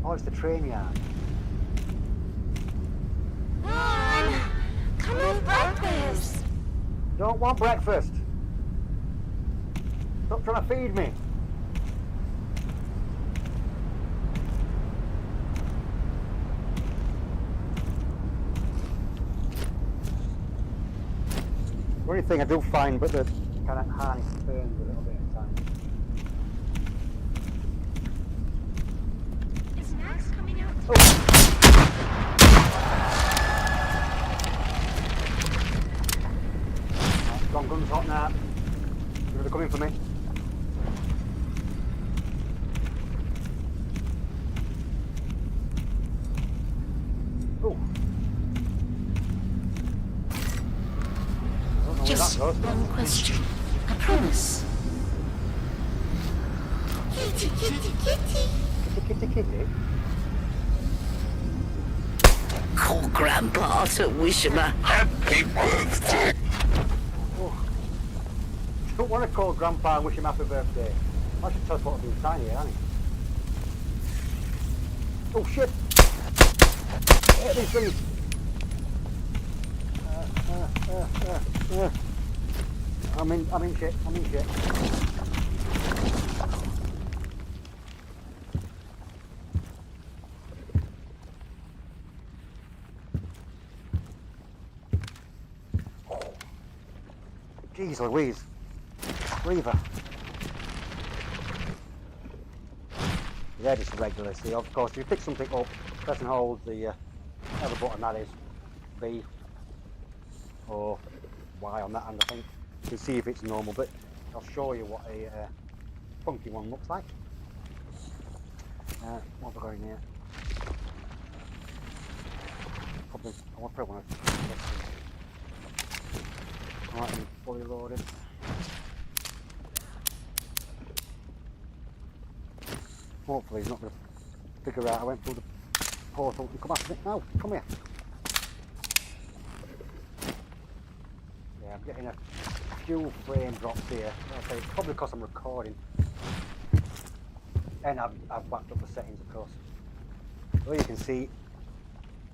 Oh, it's the train yard. Mom! Come with breakfast! Don't want breakfast. Stop trying to feed me. The only thing I do find, but the kind of harness burns a little bit at times. Is Max coming out? Oh. Long gun's hot now. You're gonna come in for me. Oh. Just one question. I promise. Kitty, kitty, kitty. Kitty, kitty. Call Grandpa to wish him a happy birthday. Oh. Don't want to call Grandpa and wish him happy birthday. I should tell us what to do tiny here, hasn't he? Oh shit! Hit these things! I'm in shit. Jeez Louise. Reaver. They're just regular, see, of course, if you pick something up, press and hold the other button, that is B or Y on that hand, I think, to see if it's normal, but I'll show you what a funky one looks like. What have I got in here? Probably, I probably want to alright, I'm fully loaded. Hopefully he's not going to figure out I went through the portal and come after me. No, come here. Yeah, I'm getting a few frame drops here. Okay, it's probably because I'm recording. And I've whacked up the settings, of course. So you can see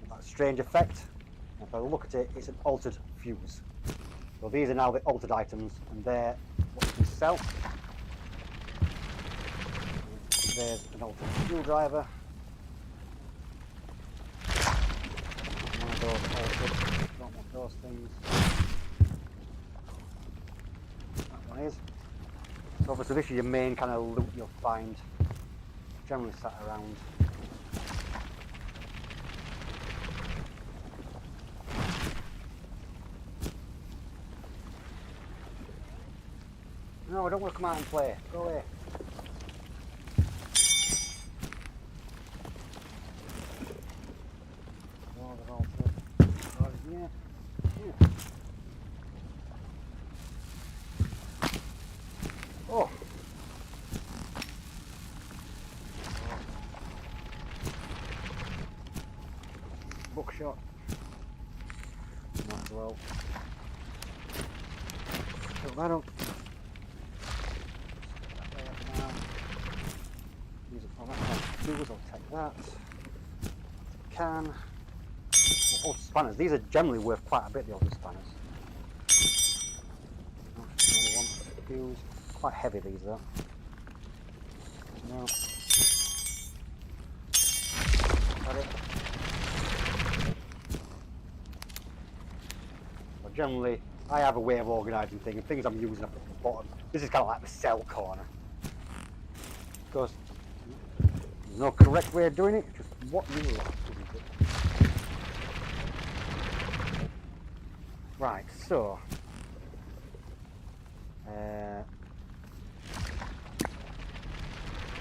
that strange effect. If I look at it, it's an altered fuse. So these are now the altered items, and they're what you can sell. There's an altered screwdriver. One of those altered. Don't want those things. That one is. So obviously this is your main kind of loot you'll find. Generally sat around. No, I don't want to come out and play. Go away. Oh, they're all good. Oh, yeah. Yeah. Oh. Bookshot. Might as well. Put that up. I'll take that. Can. Oh, spanners. These are generally worth quite a bit, the older spanners. Another one. Fuse. Quite heavy these though. No. Got it. Well, generally, I have a way of organising things, and things I'm using up at the bottom. This is kind of like the cell corner. Because there's no correct way of doing it, just what you like, isn't it? Right, so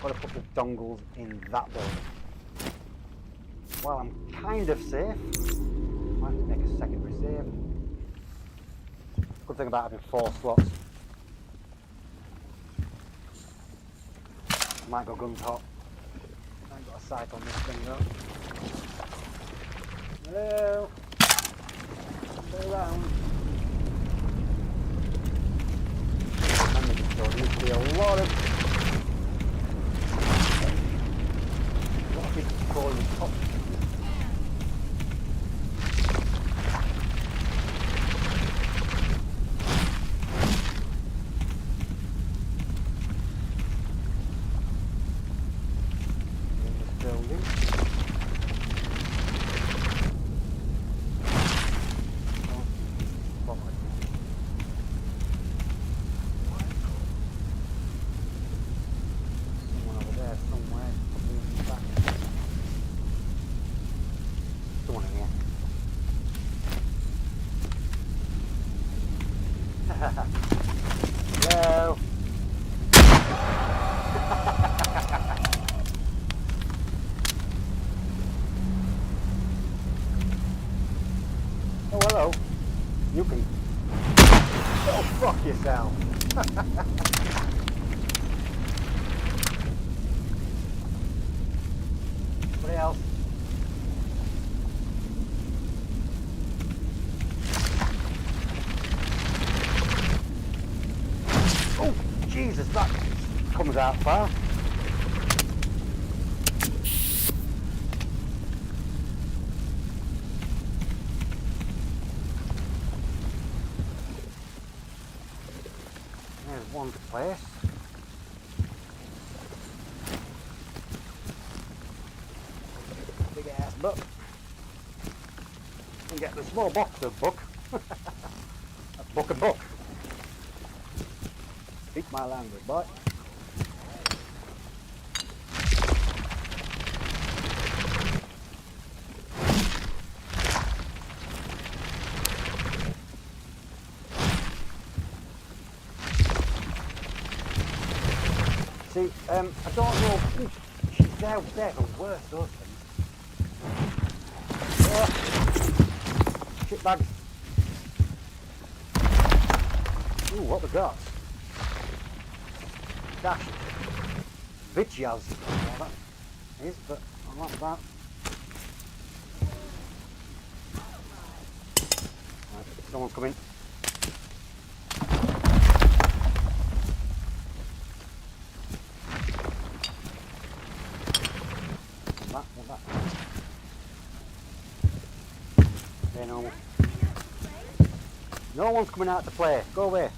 got to put the dongles in that building. Well, I'm kind of safe. Might have to make a secondary save. Good thing about having 4 slots. Might go guns hot. I ain't got a sight on this thing though. Hello. Stay around. Remember this door needs to be a lot of people calling top. Hello. Oh, hello. You can. Oh, fuck yourself. What else? Oh, Jesus, that comes out far. There's one place. Big ass book. And get the small box of book. A book of book. Speak my language, boy. See, I don't know. Ooh, they're the worst, those things. Oh, shit bags. Ooh, what we got? Dash. Vitjas. That is, but I like that. Right, someone's coming. That. There, normal. No one's coming out to play. Go away.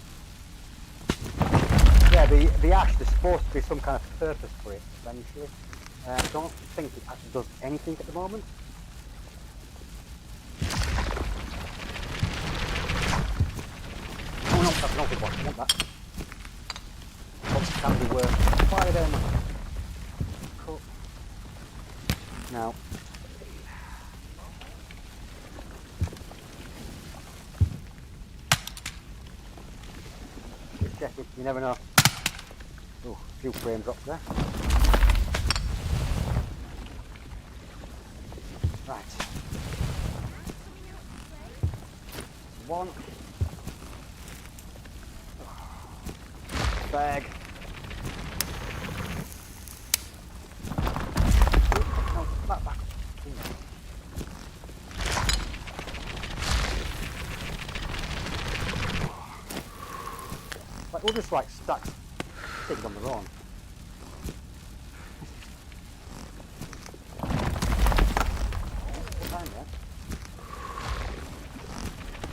Yeah, the ash, there's supposed to be some kind of purpose for it eventually. I don't think it actually does anything at the moment. Oh no, that's an awful one. I want that. That would be worse. Fire them. Cool. Now. Just check it, you never know. Oh, a few frames up there. Right. One. Bag. No, back. Like, we'll just like stacks things on their own.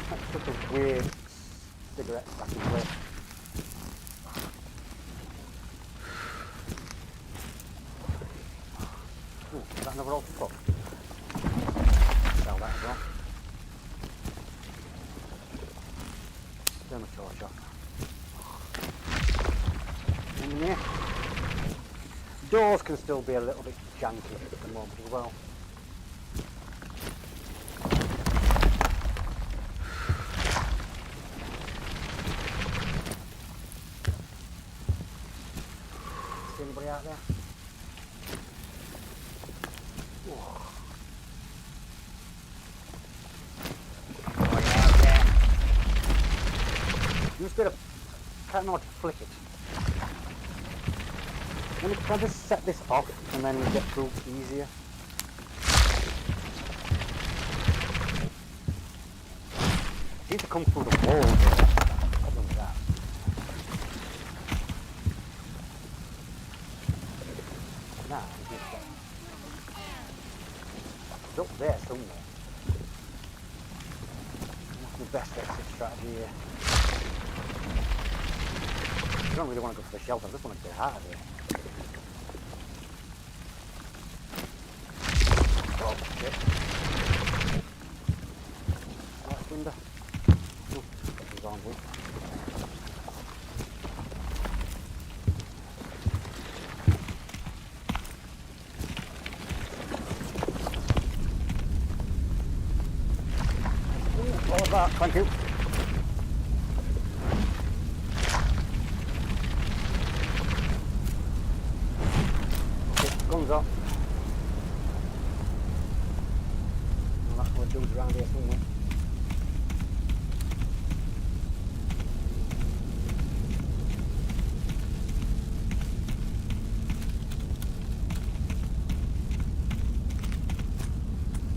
That's such a weird cigarette stacking place. doors can still be a little bit janky at the moment as well. See anybody out there? Whoa. Anybody out there? You just gotta can't know how to flick it. Can I just set this off and then get through easier? It seems to come through the wall here. Problem with that. Nah, it's up there somewhere. What's the best exit strategy here? I don't really want to go for the shelter, I just want to get out of here. Oh, shit. Last window. Oh, this is on wood. Ooh, all of that, thank you. Guns up. Well, that's what dudes around here somewhere.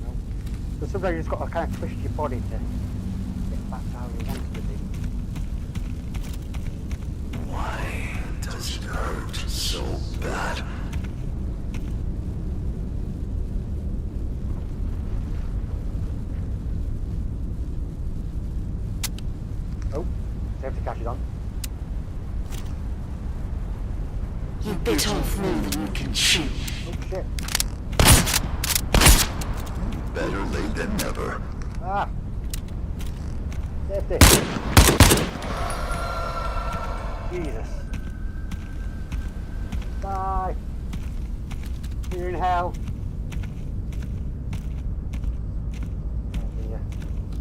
No. But sometimes you just got to kind of twist your body to get back to how you want to be. Why does it hurt so bad? Safety catch is on. You bit off more than you can chew. Oh shit. Better late than never. Ah! Safety! Jesus. Bye! You're in hell. Oh dear.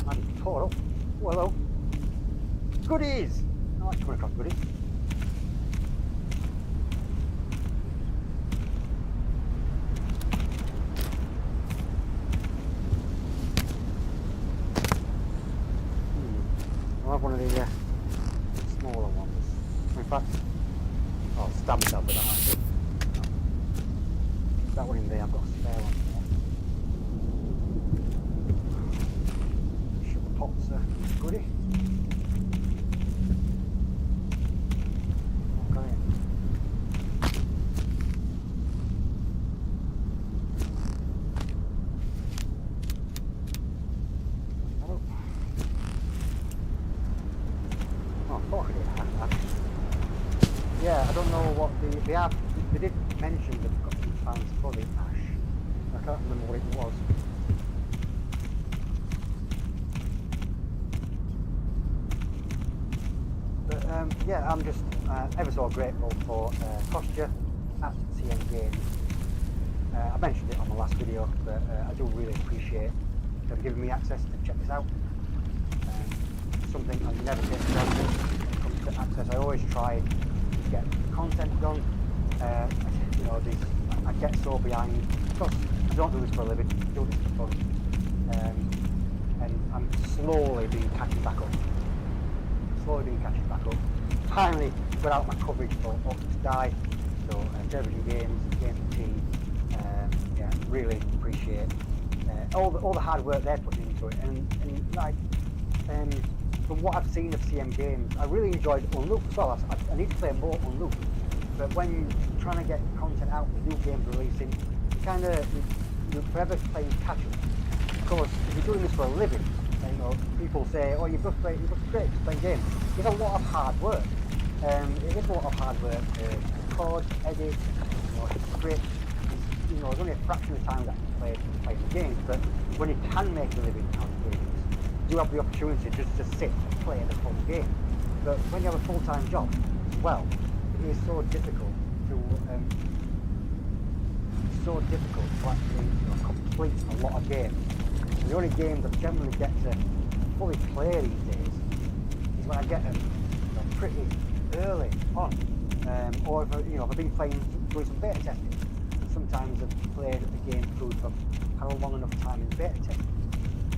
I'm tore up. Oh, hello. Goodies! I like coming across goodies. I'll have one of the smaller ones. In fact, I'll stab myself with that actually. That one in there, I've got a spare one. Sugar pots, goodie. Yeah, I don't know what they did mention that they've got some plans for the ash. I can't remember what it was. But yeah, I'm just ever so grateful for Posture at CM Games. I mentioned it on the last video, but I do really appreciate them giving me access to check this out. Something I never take for granted when it comes to access. I always try to get content done. You know, I get so behind because I don't do this for a living. I do this for fun, and I'm slowly being catching back up. Finally got out my coverage for Optics Die, so television games, Game for Tea. Yeah, really appreciate all the hard work they're putting into it, and like. From what I've seen of CM Games, I really enjoyed Unloop as well. I need to play more Unloop, but when you're trying to get content out with new games releasing, you're forever playing catch up. Because if you're doing this for a living, you know, people say, "Oh, you're just great to play games." It's a lot of hard work. It is a lot of hard work to record, edit, script. You know, there's only a fraction of the time that I can play the games, but when you can make a living out of games, you have the opportunity just to sit and play in a fun game. But when you have a full-time job as well, it is so difficult to so difficult to actually complete a lot of games. The only games I generally get to fully play these days is when I get them pretty early on, or if I've been doing some beta testing. Sometimes I've played the game through for a long enough time in beta testing.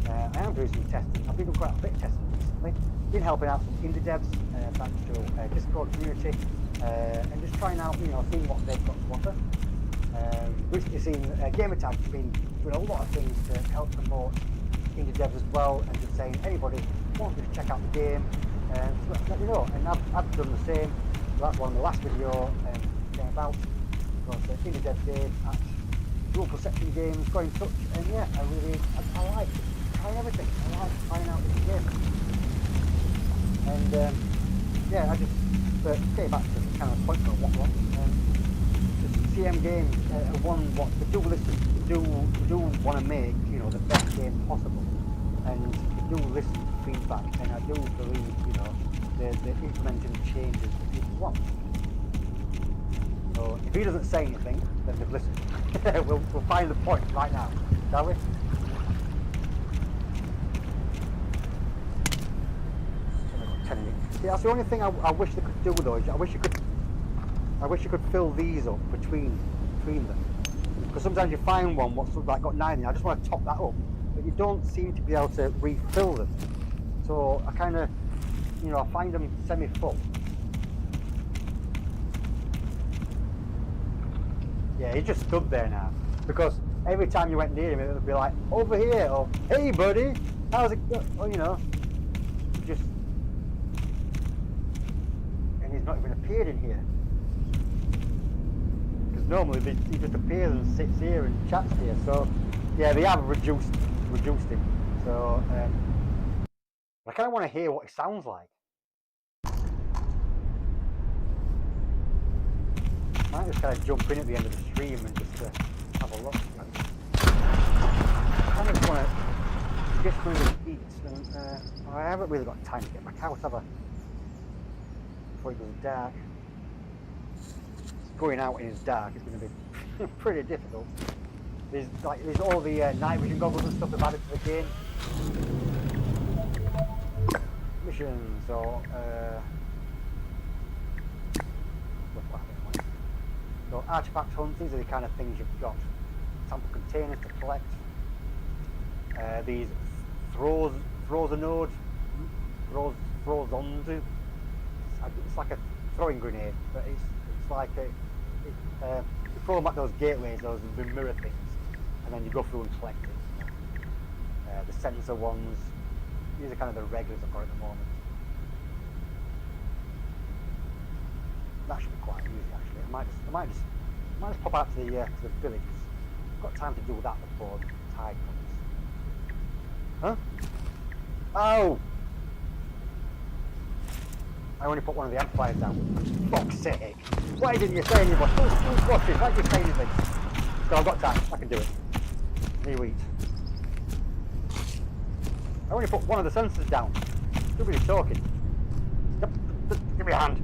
I am doing some testing. I've been doing quite a bit of testing recently. Been helping out some indie devs thanks to Discord community, and just trying out, seeing what they've got to offer. Recently seen Gamertag been doing a lot of things to help promote indie devs as well, and just saying anybody wants to check out the game, just let me know. And I've done the same. So that's one of the last video came about. Because the indie dev game at Dual Perception Games got in touch, and yeah, I like trying everything. I like trying out this game. And yeah, but getting back to the kind of point for what the CM games what they do want to make the best game possible, and they do listen to feedback, and I do believe they're implementing the changes that people want. So if he doesn't say anything, then they've listened. we'll find the point right now, shall we? Yeah, that's the only thing I wish they could do though. Is I wish you could fill these up between them. Because sometimes you find one what's like got 9 in. I just want to top that up, but you don't seem to be able to refill them. So I kind of, I find them semi-full. Yeah, he just stood there now. Because every time you went near him, it would be like, over here, or hey buddy, how's it going? Or, just. And he's not even appeared in here. Because normally he just appears and sits here and chats here. So, yeah, they have reduced him. So, I kind of want to hear what it sounds like. I might just kind of jump in at the end of the stream and just have a look. I kind of want to get through the eat, and I haven't really got time to get back out, have I? Before it goes dark. Going out when it's dark is going to be pretty difficult. There's all the night vision goggles and stuff they've added to the game. Missions or so artifact hunts, these are the kind of things you've got. Sample containers to collect. These throws-a-node, throws-ons. It's like a throwing grenade, but it's like you throw them at those gateways, those mirror things, and then you go through and collect it. The sensor ones, these are kind of the regulars I've got at the moment. That should be quite easy actually. I might just pop out to the village. I've got time to do that before the tide comes. Huh? Oh! I only put one of the amplifiers down. Fuck's sake! Why didn't you say anything? Who's watching? Why didn't you say anything? So I've got time. I can do it. New eat. I only put one of the sensors down. Too busy talking. Yep. Give me a hand.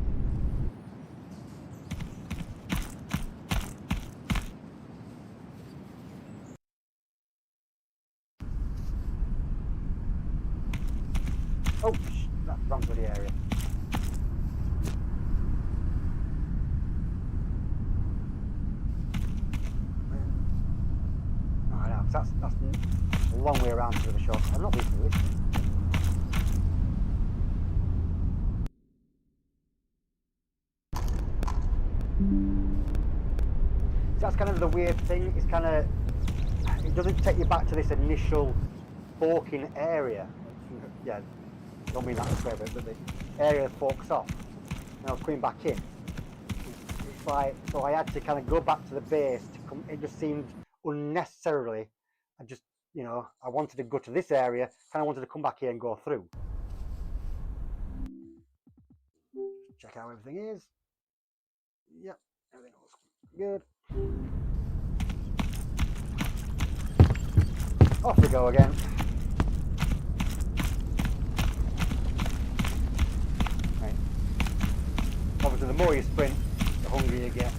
Oh, that's wrong bloody area. Oh, I know, that's a long way around to the shop. I'm not used to this. So that's kind of the weird thing. It's kind of, it doesn't take you back to this initial forking area. Yeah. Don't mean that this way, but the area forks off. Now coming back in, it's like, so I had to kind of go back to the base to come. It just seemed unnecessarily. I just, I wanted to go to this area, kind of wanted to come back here and go through. Check how everything is. Yep, everything looks good. Off we go again. Obviously, the more you sprint, the hungrier you get.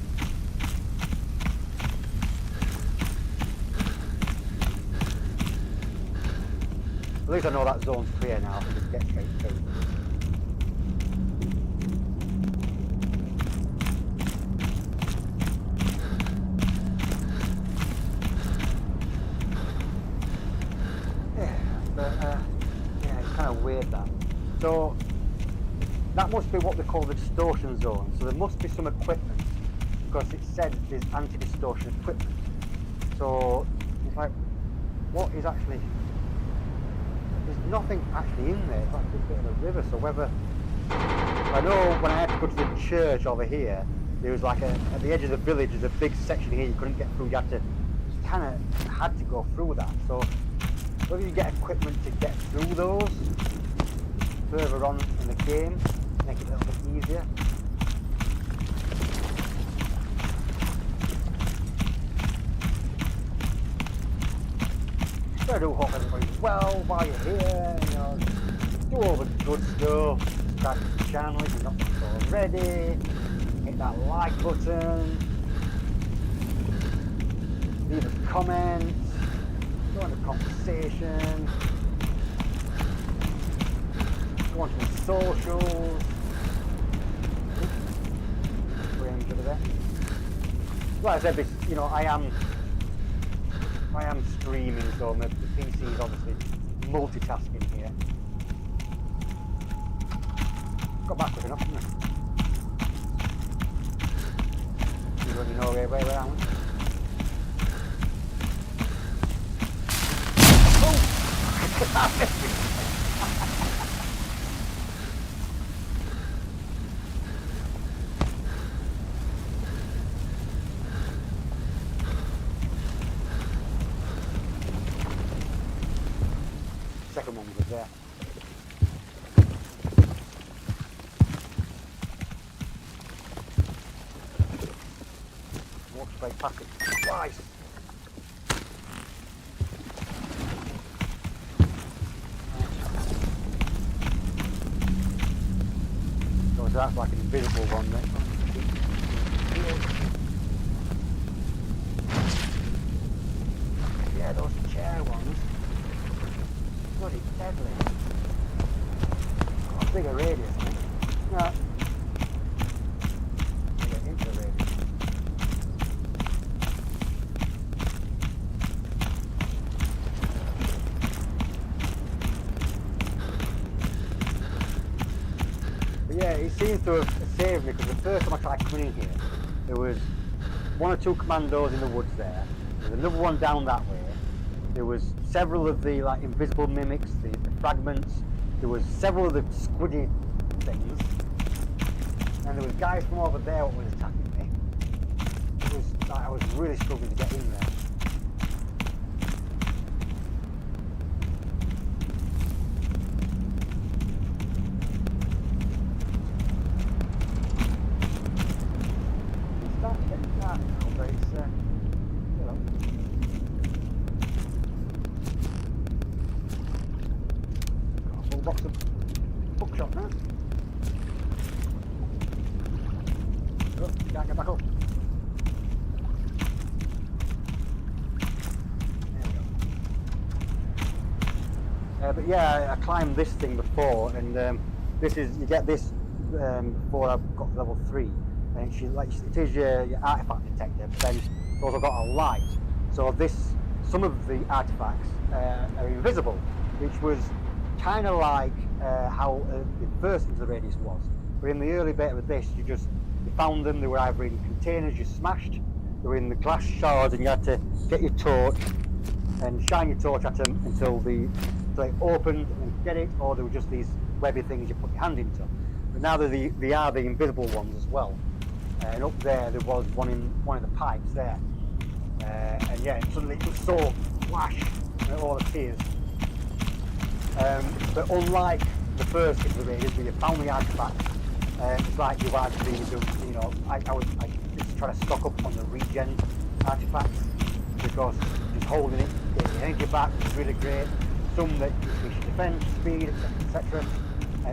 At least I know that zone's clear now, I can just get straight through. Yeah, it's kind of weird that. So that must be what they call the distortion zone. So there must be some equipment, because it said there's anti-distortion equipment. So it's like, what is actually? There's nothing actually in there. It's like a bit of a river. So whether I know when I had to go to the church over here, there was like at the edge of the village, there's a big section here you couldn't get through. You had to go through that. So whether you get equipment to get through those further on in the game, make it a little bit easier. So I do hope everybody's well while you're here, you know, do all the good stuff, subscribe to the channel if you're not already, hit that like button, leave a comment, join the conversation, go onto the socials. Like I said, this, you know, I am streaming, so the PC is obviously multitasking here. Got back quick enough, didn't I? You already know where I am. Oh! Second one was there. Walk straight past it twice. So that's like an invisible one there. Yeah, those chair ones. Bloody deadly. Got a bigger radius, isn't it? No. Bigger inter radius. But yeah, it seems to have saved me, because the first time I tried coming in here, there was one or two commandos in the woods there. There's another one down that way. There was several of the like invisible mimics, the fragments. There was several of the squiddy things, and there was guys from over there that was attacking me. It was like, I was really struggling to get in there. It's starting to get dark now, but it's you know. Box of bookshop now. Oh, can't get back up. There we go. But yeah, I climbed this thing before, and this is, you get this before I've got to level 3, and it is your artifact detector, but then it's also got a light. So some of the artifacts are invisible, which was kind of like how the first Into the Radius was. But in the early beta of this, you found them, they were either in containers you smashed, they were in the glass shards, and you had to get your torch and shine your torch at them until they opened and get it, or they were just these webby things you put your hand into. But now they are the invisible ones as well. And up there was one in one of the pipes there. And yeah, suddenly it was so flash, and it all appears. But unlike the first Into the Radius, where you found the artifact, it's like you had to, you know, I just trying to stock up on the regen artifacts, because just holding it, getting your energy back is really great. Some that increase your defense, speed, etc.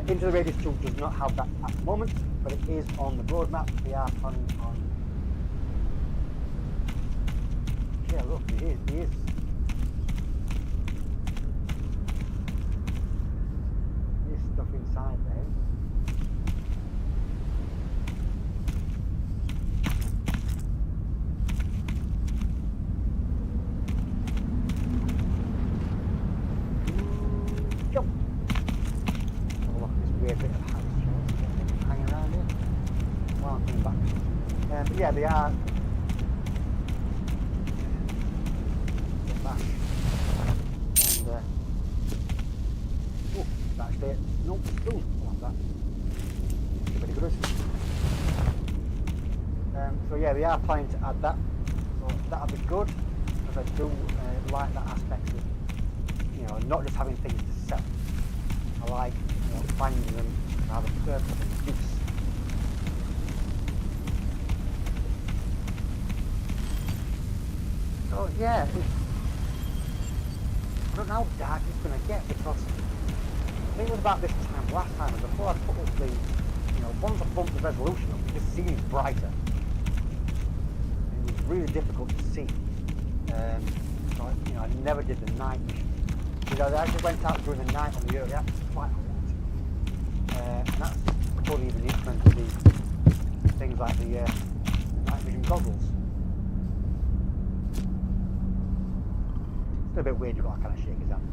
Into the Radius 2 does not have that at the moment, but it is on the roadmap. They are planning on. Yeah, look, it is. a bit of house hanging around here while I'm coming back. But yeah, they are. Back. And oh, that's it. No, oh, like that. Pretty good. So yeah, they are planning to add that. So that'll be good, because I do like that aspect of, you know, not just having things to sell. I like, you know, finding them and have a purpose and use. So yeah, I don't know how dark it's going to get, because the thing was about this time last time, and before I put up the, you know, once I bumped the resolution up, it just seems brighter. And it was really difficult to see. So you know, I never did the night mission. You know, they actually went out during the night on the early access quite a lot. And that's before they even implemented the things like the night vision goggles. It's a bit weird, you've got to kind of shake his hand.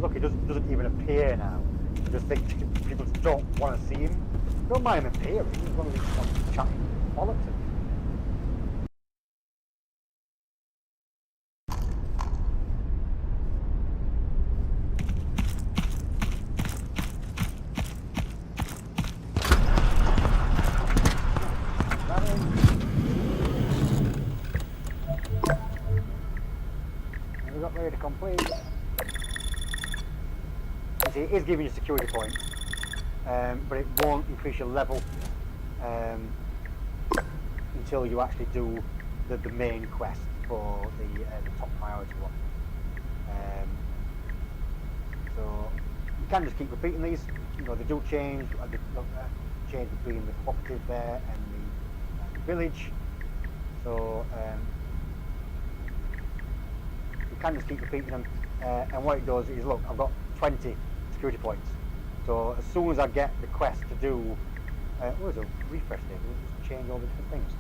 Look, it doesn't even appear now. I just think people don't want to see him. Don't mind him appearing, as long as he's not chatting bollocks. We got ready to complete. See, it is giving you security points, but it won't increase your level until you actually do the main quest for the top priority one. So you can just keep repeating these. You know, they do change. Change between the cooperative there and the village. So you can just keep repeating them. And what it does is, look, I've got 20 security points. So as soon as I get the quest to do, what is a refresh thing? We'll just change all the different things.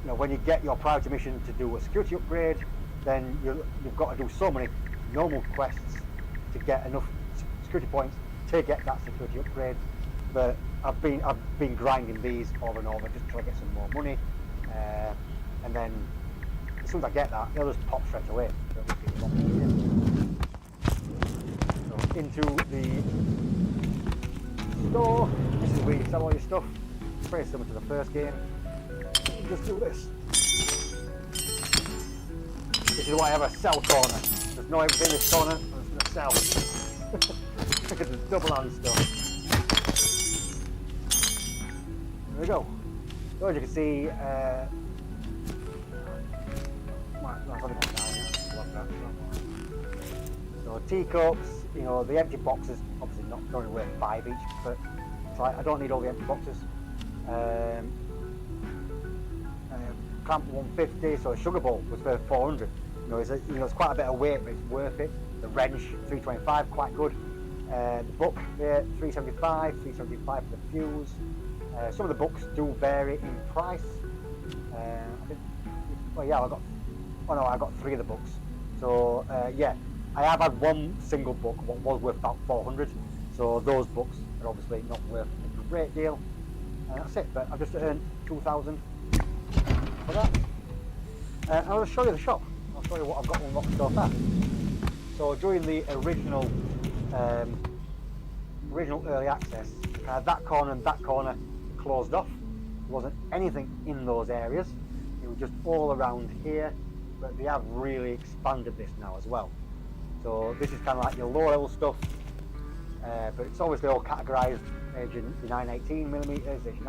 You know, when you get your priority mission to do a security upgrade, then you've got to do so many normal quests to get enough security points to get that security upgrade. But I've been grinding these over and over just to try to get some more money, and then as soon as I get that, it'll just pop straight away. So it'll be a lot easier. So into the store. This is where you sell all your stuff. It's very similar to the first game. You just do this. This is why I have a sell corner. There's no everything in this corner, I'm just going to sell. Because there's double hand stuff. There we go. So as you can see, so teacups, you know, the empty boxes, obviously not going to worth 5 each, but it's like I don't need all the empty boxes. Clamp 150, so a sugar bowl was for 400. You know, it's quite a bit of weight, but it's worth it. The wrench 325, quite good. The book there 375, 375 for the fuse. Some of the books do vary in price. I think, well, yeah, I got 3 of the books. So yeah, I have had one single book what was worth about 400. So those books are obviously not worth a great deal. And that's it. But I've just earned 2,000 for that. I'll show you the shop. I'll show you what I've got unlocked so far. So during the original early access, that corner and that corner closed off. There wasn't anything in those areas. It was just all around here, but they have really expanded this now as well. So this is kind of like your low level stuff, but it's obviously all categorized. There's your 918mm, there's your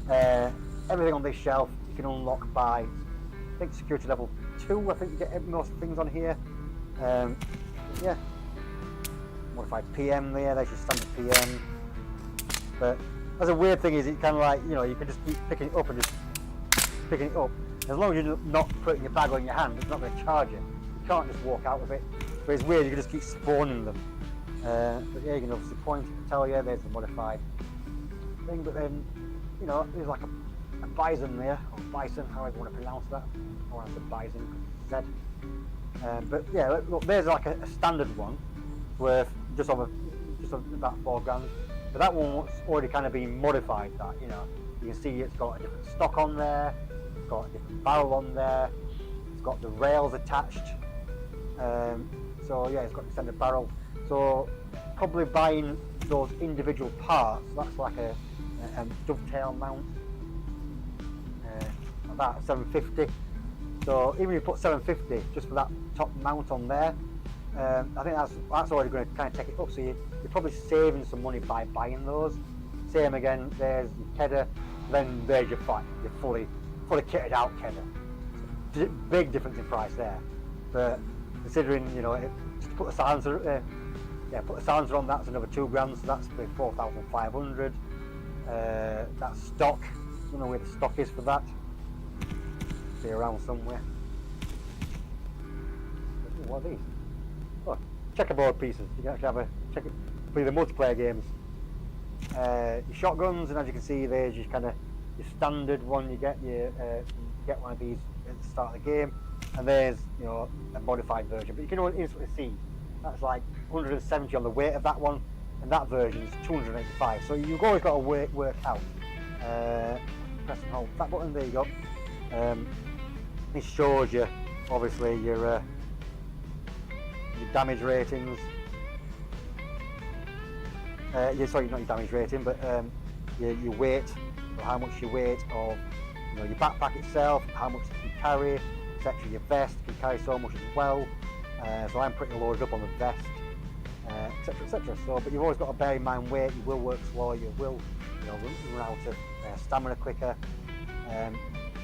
19mm. Everything on this shelf you can unlock by, I think, security level 2. I think you get most things on here. Yeah, modified PM there, there's your standard PM. But that's a weird thing, is it kind of like, you know, you can just keep picking it up and just picking it up. As long as you're not putting your bag on your hand, it's not going to charge it. You can't just walk out with it. But it's weird, you can just keep spawning them. But yeah, you can obviously point, tell you there's the modified thing, but then, you know, there's like a a bison there, or bison, however you want to pronounce that. I want to say bison, Z. But yeah, look, there's like a standard one worth just about £4,000. But that one's already kind of been modified. That, you know, you can see it's got a different stock on there, it's got a different barrel on there, it's got the rails attached. So yeah, it's got an extended barrel. So probably buying those individual parts, that's like a dovetail mount. About $750. So even if you put $750 just for that top mount on there, I think that's already going to kind of take it up. So you're probably saving some money by buying those. Same again, there's your Kedda, then there's your fully kitted out Kedda. So big difference in price there. But considering, you know, just put a silencer, put a silencer on, that's another £2,000. So that's the 4,500. That's stock. I don't know where the stock is for that. Be around somewhere. Ooh, what are these? Oh, checkerboard pieces. You can actually have a checker for the multiplayer games. Your shotguns, and as you can see, there's your kind of your standard one. You get one of these at the start of the game, and there's, you know, a modified version. But you can instantly see that's like 170 on the weight of that one, and that version is 285. So you've always got to work out. Press and hold that button. There you go. This shows you obviously your damage ratings. Sorry, not your damage rating, but your weight, so how much your weight of, you know, your backpack itself, how much it can carry, etc. Your vest can carry so much as well. So I'm pretty loaded up on the vest, etc., etc. So, but you've always got to bear in mind weight. You will work slower. You will, you know, run out of stamina quicker.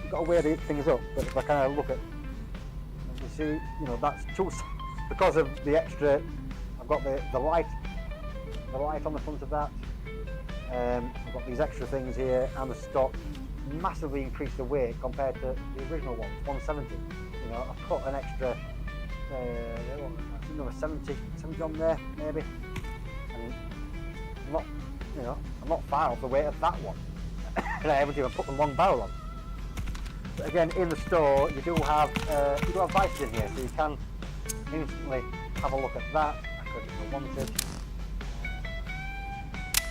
You've got to weigh things up. But if I kind of look at, you see, you know, that's because of the extra. I've got the light on the front of that. I've got these extra things here, and the stock massively increased the weight compared to the original one, 170. You know, I've put an extra, another 70 on there maybe, and I'm not far off the weight of that one. And I haven't even put the long barrel on. But again, in the store, you do have vices in here, so you can instantly have a look at that. I could, if I wanted.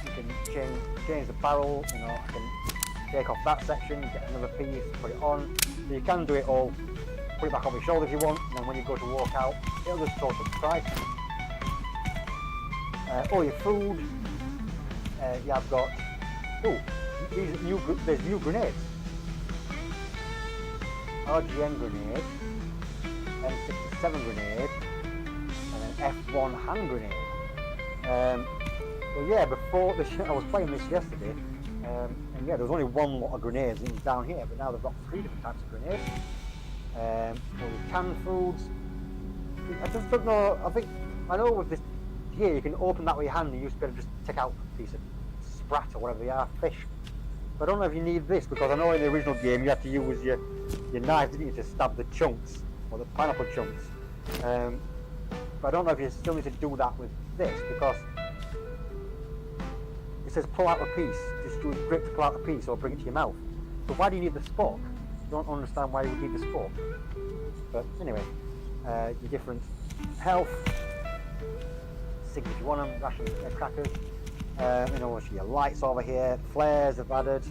You can change the barrel. You know, I can take off that section, get another piece, put it on. So you can do it all. Put it back on your shoulder if you want, and then when you go to walk out, it'll just total the price. All your food. You have got. Oh, there's new grenades. RGN grenade, M67 grenade, and an F1 hand grenade. Well, yeah, before I was playing this yesterday, and yeah, there was only one lot of grenades down here, but now they've got 3 different types of grenades. All the canned foods. I just don't know. I know with this here, you can open that with your hand. You used to be able to just take out a piece of sprat or whatever they are, fish. But I don't know if you need this, because I know in the original game you had to use your knife, didn't you, to stab the chunks, or the pineapple chunks. But I don't know if you still need to do that with this, because it says pull out a piece, just use grip to pull out a piece or bring it to your mouth. So why do you need the spork? I don't understand why you would need the spork. But anyway, your different health, sig if you want them, ration crackers. You know, your lights over here, flares I've added,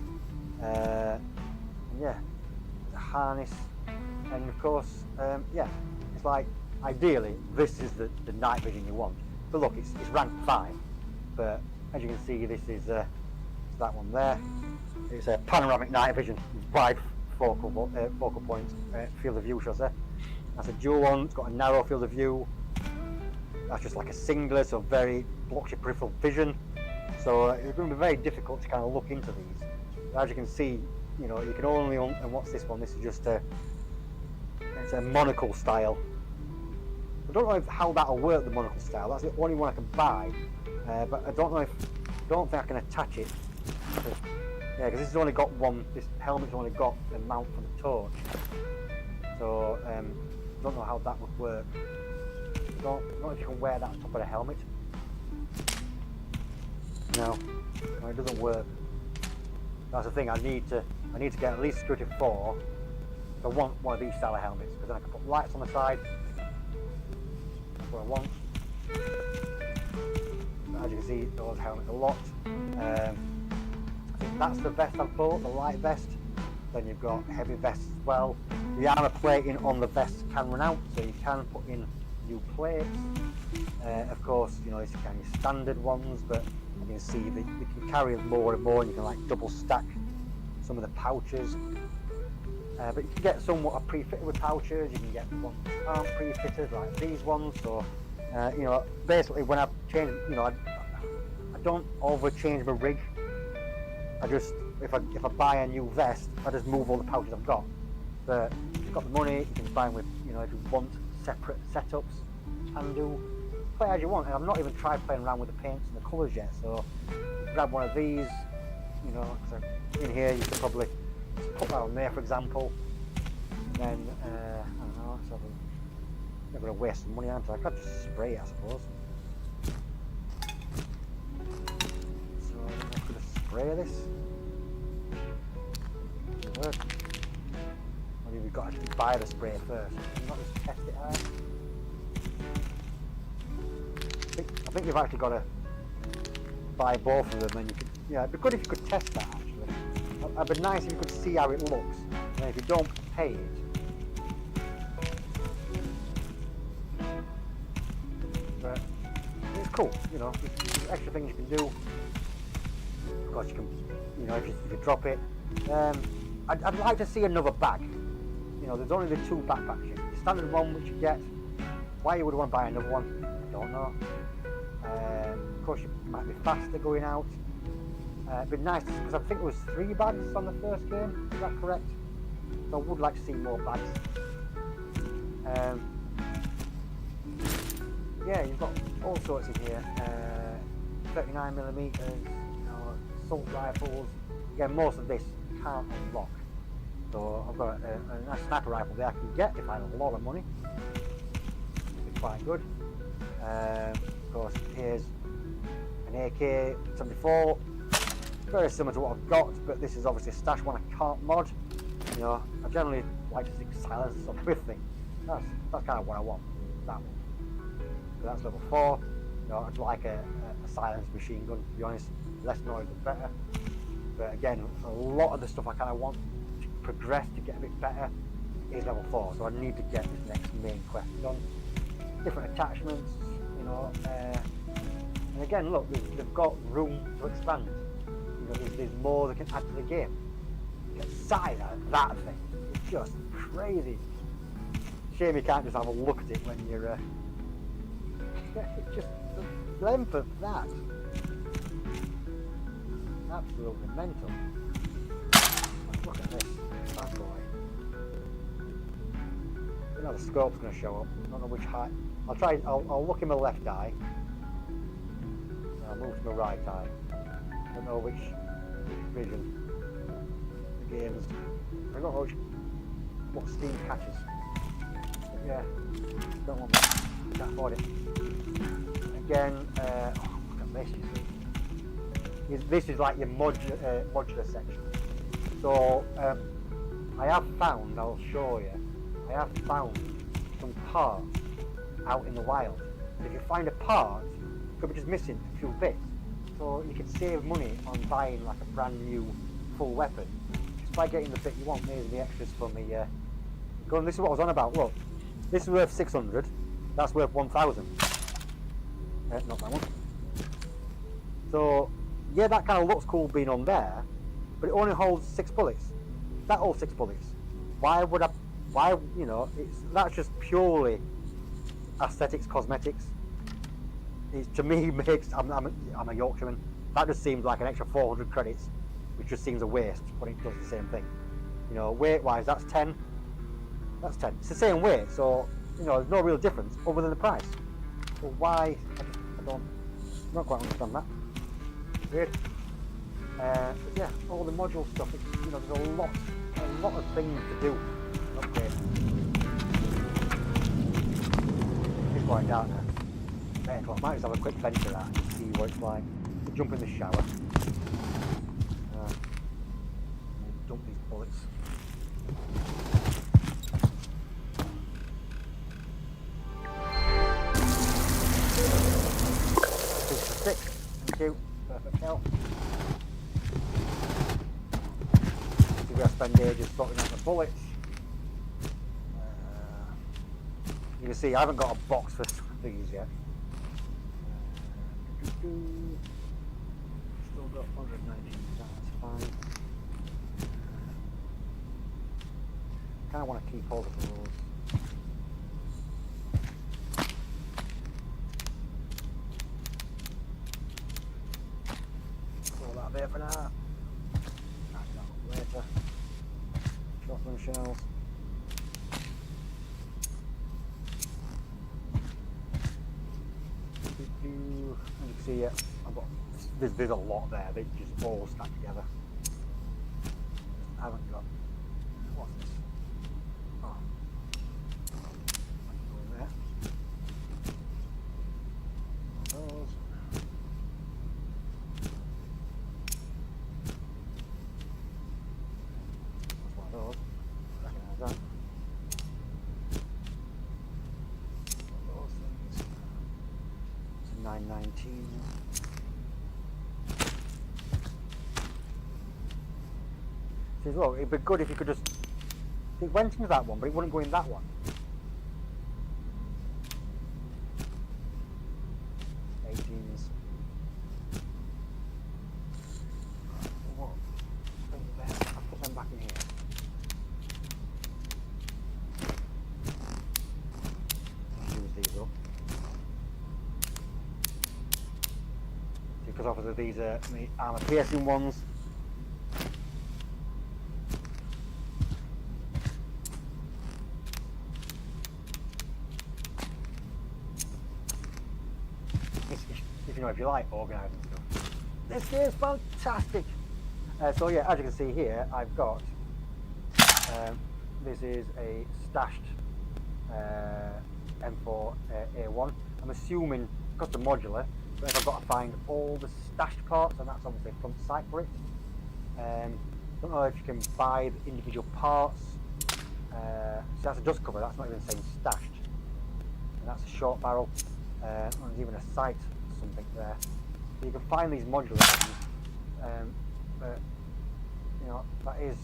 and yeah, the harness, and of course, yeah, it's like, ideally, this is the night vision you want. But look, it's rank 5, but as you can see, this is that one there. It's a panoramic night vision, wide focal point, field of view, shall I say. That's a dual one, it's got a narrow field of view. That's just like a singular, so very blocks your peripheral vision. So it's going to be very difficult to kind of look into these. As you can see, you know, you can only, and what's this one? This is just it's a monocle style. I don't know how that'll work, the monocle style. That's the only one I can buy, but I don't think I can attach it. Yeah, because this has only got one. This helmet's only got the mount for the torch. So I don't know how that would work. I don't know if you can wear that on top of the helmet. No, it doesn't work. That's the thing. I need to get at least security 4. If I want one of these style of helmets, because then I can put lights on the side. That's what I want. As you can see, those helmets a lot. I think that's the vest I've bought, the light vest. Then you've got heavy vests as well. The armour plating on the vest can run out, so you can put in new plates. Of course, you know, it's kind of standard ones, but you can see that you can carry more and more, and you can like double stack some of the pouches. But you can get somewhat pre-fitted with pouches. You can get ones that aren't pre-fitted, like these ones. So, you know, basically when I change, you know, I don't over change my rig. I just, if I buy a new vest, I just move all the pouches I've got. But if you've got the money, you can buy them with, you know, if you want separate setups, and do play as you want. And I've not even tried playing around with the paints and the colours yet. So grab one of these, you know, cause in here you could probably put that on there, for example. And then I don't know, so I'm not going to waste some money on it. I could just spray it, I suppose. So I'm going to spray this. Does it work? Or you've got to actually buy the spray first. Can you not just test it out? I think you've actually got to buy both of them, and you could. Yeah, it'd be good if you could test that actually. It'd be nice if you could see how it looks, and if you don't pay it. But it's cool, you know. There's extra things you can do. Of course, you can, you know, if you drop it. I'd like to see another bag. You know, there's only the 2 backpacks here. The standard one, which you get. Why you would want to buy another one, I don't know. Of course, you might be faster going out. It'd be nice, because I think it was 3 bags on the first game, is that correct? So I would like to see more bags. Yeah, you've got all sorts in here. 39mm, you know, assault rifles. Again, most of this you can't unlock. So I've got a nice sniper rifle there I can get if I had a lot of money. It'd be quite good. Of course, here's an AK-74. Very similar to what I've got, but this is obviously a stash one I can't mod. You know, I generally like to stick silencers on everything. That's kind of what I want. That one. So that's level 4. You know, I'd like a silenced machine gun, to be honest. Less noise, the better. But again, a lot of the stuff I kind of want to progress to get a bit better is level 4. So I need to get this next main quest done. Different attachments, you know. And again, look, they've got room to expand. You know, there's more that can add to the game. The size of that thing is just crazy. Shame you can't just have a look at it when you're. It's just the length of that. Absolutely mental. Look at this bad boy. You know the scope's going to show up. I don't know which height. I'll try. I'll look in my left eye. I'll move to my right eye. I don't know which vision the game's. I don't know what Steam catches. But yeah, don't want that. Can't afford it. Again, look at this, you see. This is like your modular section. So I have found, I'll show you, I have found some parts out in the wild. And if you find a part, it could be just missing a few bits. So you can save money on buying like a brand new full weapon just by getting the bit you want. Maybe the extras for me gun. This is what I was on about. Look, this is worth 600. That's worth 1,000. Not that one. So yeah, that kind of looks cool being on there, but it only holds 6 bullets. That holds 6 bullets. Why would I? Why, you know? That's just purely aesthetics, cosmetics. It to me makes. I'm a Yorkshireman. That just seems like an extra 400 credits, which just seems a waste. But it does the same thing. You know, weight-wise, that's 10. That's 10. It's the same weight, so you know, there's no real difference other than the price. So why? I don't quite understand that. Weird. But yeah, all the module stuff. You know, there's a lot of things to do. Okay. It's quite dark now. 8 o'clock. Might just have a quick venture that and see what it's like. Jump in the shower. bullets. Six. Thank you. Perfect kill. We're going to spend ages sorting out the bullets. You can see I haven't got a box for these yet. Still got 119, that's fine. Kind of want to keep hold of those. Throw that there for now. Catch that up later. Shotgun shells. And you can see it. There's a lot there. They just all stack together. I haven't got. What's this? Oh. Go in there. Those. That's one of those. Recognize that. Those things. It's 919. As well, it'd be good if you could just. It went into that one, but it wouldn't go in that one. 18s. What? I'll put them back in here. Use these up. Because obviously these are the armor piercing ones. If you like organising stuff. This is fantastic. So yeah, as you can see here, I've got this is a stashed M4 A1. I'm assuming because the modular, but I've got to find all the stashed parts, and that's obviously front sight for it. Don't know if you can buy the individual parts. So that's a dust cover. That's not even saying stashed, and that's a short barrel. There's even a sight. Something there. So you can find these modular things, but you know that is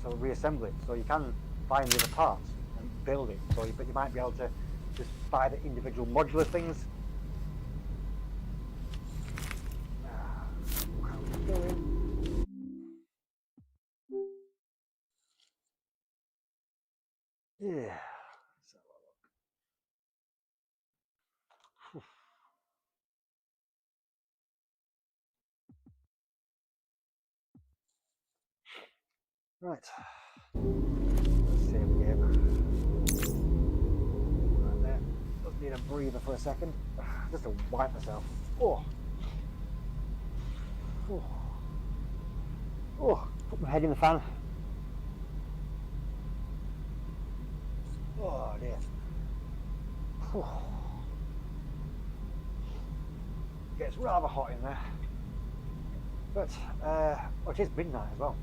so reassemble it. So you can find the other parts and build it. So, but you might be able to just buy the individual modular things. How are we doing? Yeah. Right. Let's save the game. Right there. Just need a breather for a second. Just to wipe myself. Oh. Oh. Oh. Put my head in the fan. Oh dear. Oh. Gets rather hot in there. But it is midnight as well.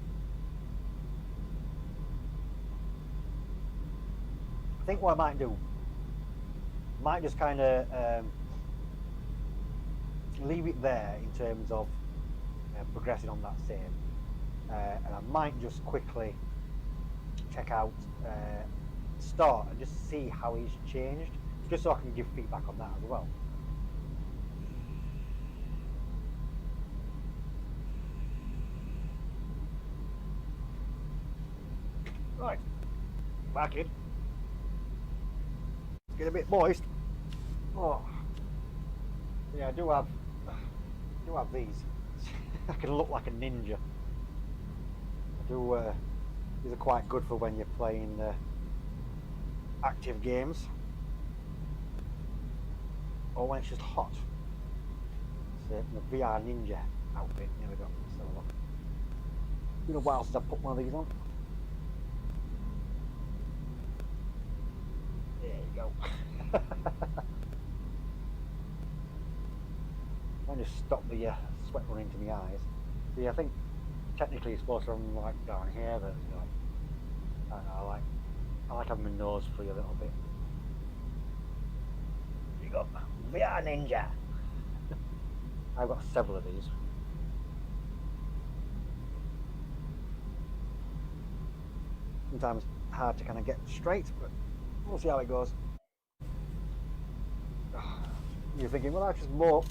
I think what I might do, might just kind of leave it there in terms of progressing on that save, and I might just quickly check out start and just see how he's changed, just so I can give feedback on that as well. Right, back in. Get a bit moist. Oh, yeah, I do have these. I can look like a ninja. I do. These are quite good for when you're playing active games, or when it's just hot. It's the VR Ninja outfit. There we go. Let's have a look. It's been a while since I've put one of these on. There you go. Trying to stop the sweat running into my eyes. See, I think technically it's supposed to run like down here, but you know, I don't know, I like having my nose free a little bit. Here you go, VR Ninja. I've got several of these. Sometimes hard to kind of get straight, but we'll see how it goes. You're thinking, well, that's just more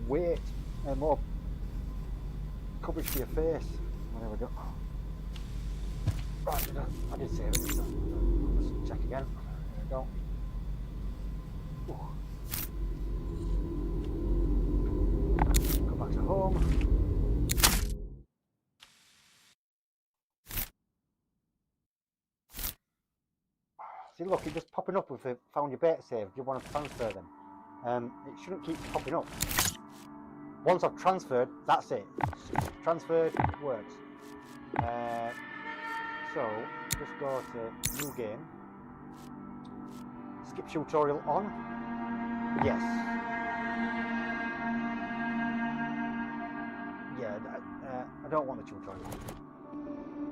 weight and more coverage for your face. Well, there we go. Right, I did save it. Let's check again. There we go. Go back to home. See, look, it's just popping up with the found your bait save. Do you want to transfer them? It shouldn't keep popping up. Once I've transferred, that's it. Transferred works. So just go to new game. Skip tutorial on. Yes. Yeah, I don't want the tutorial.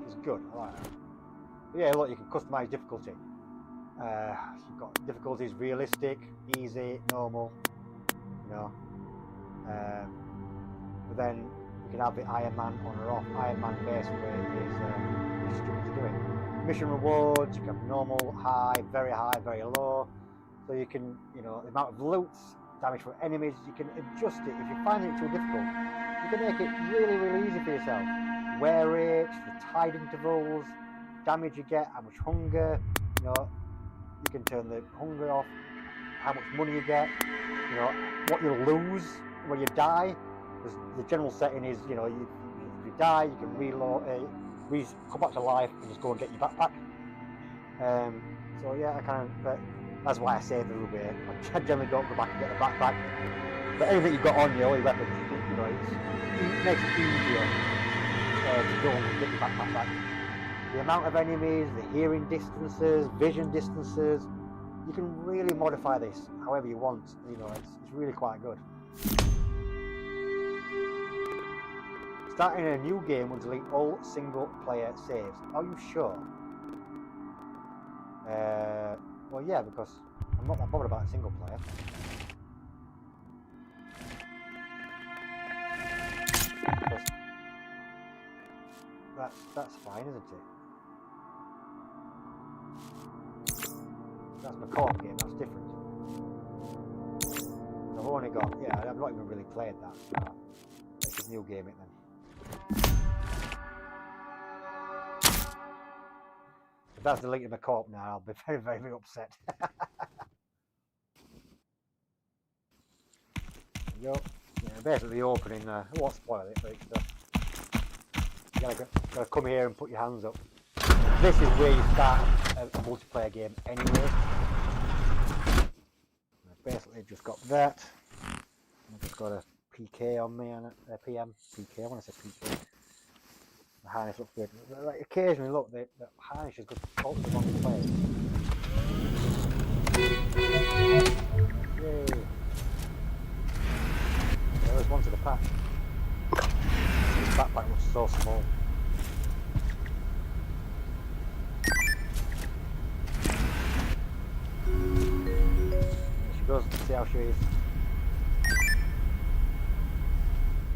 It's good. I like that. But yeah, look, you can customize difficulty. You've got difficulties: realistic, easy, normal. You know. But then you can have the Iron Man on or off. Iron Man basically is stupid to do it. Mission rewards, you can have normal, high, very low. So you can, you know, the amount of loots, damage from enemies, you can adjust it. If you're finding it too difficult, you can make it really easy for yourself. Wear rate, the tide intervals, damage you get, how much hunger, you know, you can turn the hunger off, how much money you get, you know, what you'll lose when you die. Because the general setting is, you know, if you die, you can reload, come back to life and just go and get your backpack. So yeah, but that's why I saved a little bit. I generally don't go back and get the backpack. But anything you've got on you, all your weapons, you know, it makes it easier to go and get your backpack back. The amount of enemies, the hearing distances, vision distances, you can really modify this however you want. You know, it's really quite good. Starting a new game will delete all single player saves. Are you sure? Well, yeah, because I'm not that bothered about single player. Because that's fine, isn't it? That's my co-op game. That's different. I've only got, yeah, I've not even really played that. So let's just new game it then. If that's deleted my co-op now, I'll be very upset. There you go. Yeah, basically the opening, I won't spoil it, but it's, you gotta come here and put your hands up. This is where you start a multiplayer game anyway. I've basically just got that. I've just got a PK on me, and a PM. PK, I want to say PK. The harness looks good. Like, occasionally, look, the harness is good to talk to the wrong players. Yay! There's one to the patch. This backpack looks so small. There she goes. See how she is.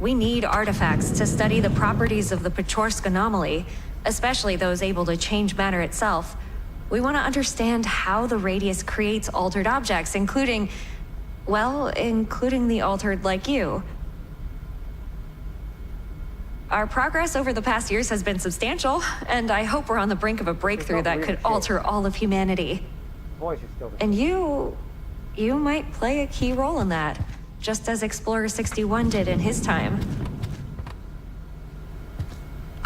We need artifacts to study the properties of the Pichorsk anomaly, especially those able to change matter itself. We want to understand how the radius creates altered objects, including the altered like you. Our progress over the past years has been substantial, and I hope we're on the brink of a breakthrough that could alter all of humanity. And you might play a key role in that, just as Explorer 61 did in his time.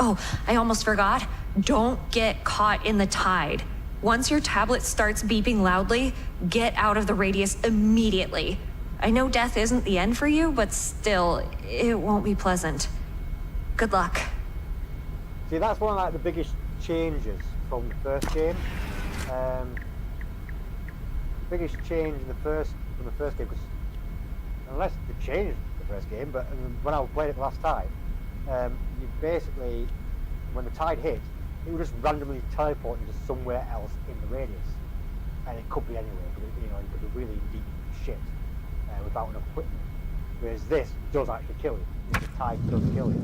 Oh, I almost forgot. Don't get caught in the tide. Once your tablet starts beeping loudly, get out of the radius immediately. I know death isn't the end for you, but still, it won't be pleasant. Good luck. See, that's one of like the biggest changes from the first game. Biggest change in from the first game, because unless they changed the first game, but when I played it the last time, you basically, when the tide hit, it would just randomly teleport into somewhere else in the radius, and it could be anywhere. It could be really deep shit without enough equipment. Whereas this does actually kill you. The tide does kill you.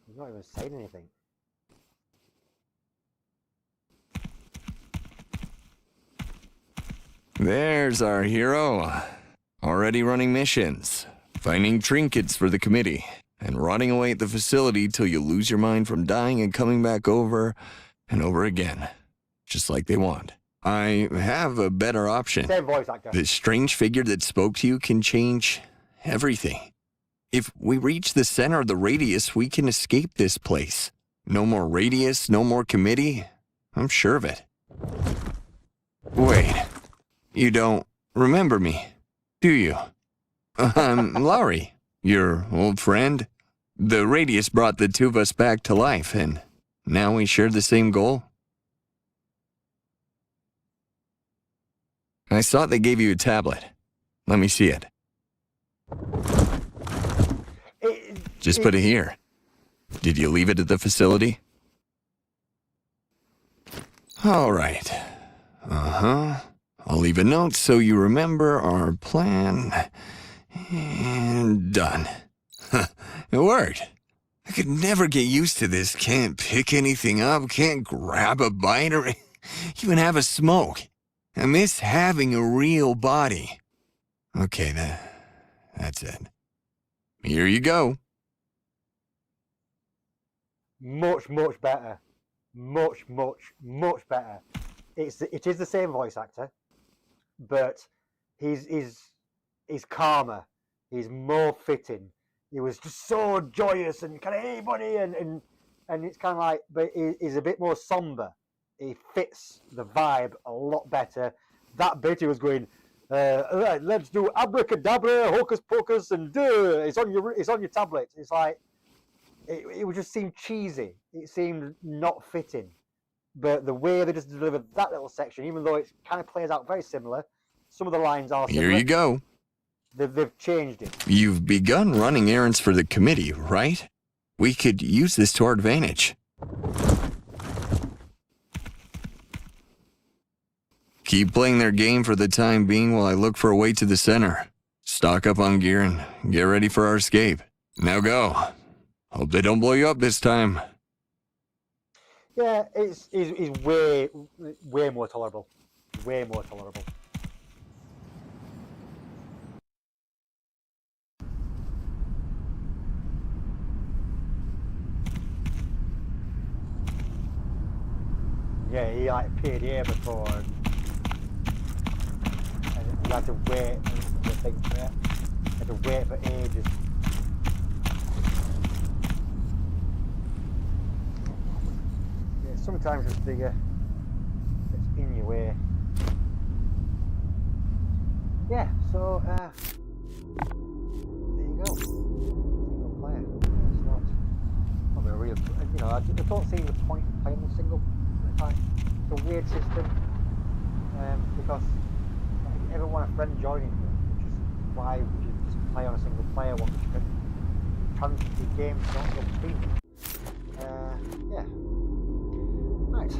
He's not even saying anything. There's our hero. Already running missions, finding trinkets for the committee, and rotting away at the facility till you lose your mind from dying and coming back over and over again, just like they want. I have a better option. Same voice actor. The strange figure that spoke to you can change everything. If we reach the center of the radius, we can escape this place. No more radius, no more committee. I'm sure of it. Wait, you don't remember me, do you? I'm Lauri, your old friend. The radius brought the two of us back to life, and now we share the same goal. I saw they gave you a tablet. Let me see it. Just put it here. Did you leave it at the facility? All right. I'll leave a note so you remember our plan. And done. It worked. I could never get used to this. Can't pick anything up, can't grab a bite or even have a smoke. I miss having a real body. Okay, that's it. Here you go. Much better. Much better. It is the same voice actor, but he's calmer. He's more fitting. He was just so joyous and kind of, hey buddy, and it's kind of like, but he's a bit more somber. He fits the vibe a lot better. That bit he was going, right, let's do abracadabra, hocus pocus, and it's on your tablet. It's like it would just seem cheesy. It seemed not fitting. But the way they just delivered that little section, even though it kind of plays out very similar, some of the lines are similar. Here you go. They've changed it. You've begun running errands for the committee, right? We could use this to our advantage. Keep playing their game for the time being while I look for a way to the center. Stock up on gear and get ready for our escape. Now go. Hope they don't blow you up this time. Yeah, it's way more tolerable. Way more tolerable. Yeah, he like appeared here before, and you had to wait for things for it. You had to wait for ages. Yeah, sometimes it's bigger. It's in your way. Yeah, so there you go. Single player. It's not a real. I don't see the point in playing the single. It's a weird system because if you ever want a friend joining you, which is why would you just play on a single player one, which you can transfer games not go between them. Yeah. Right.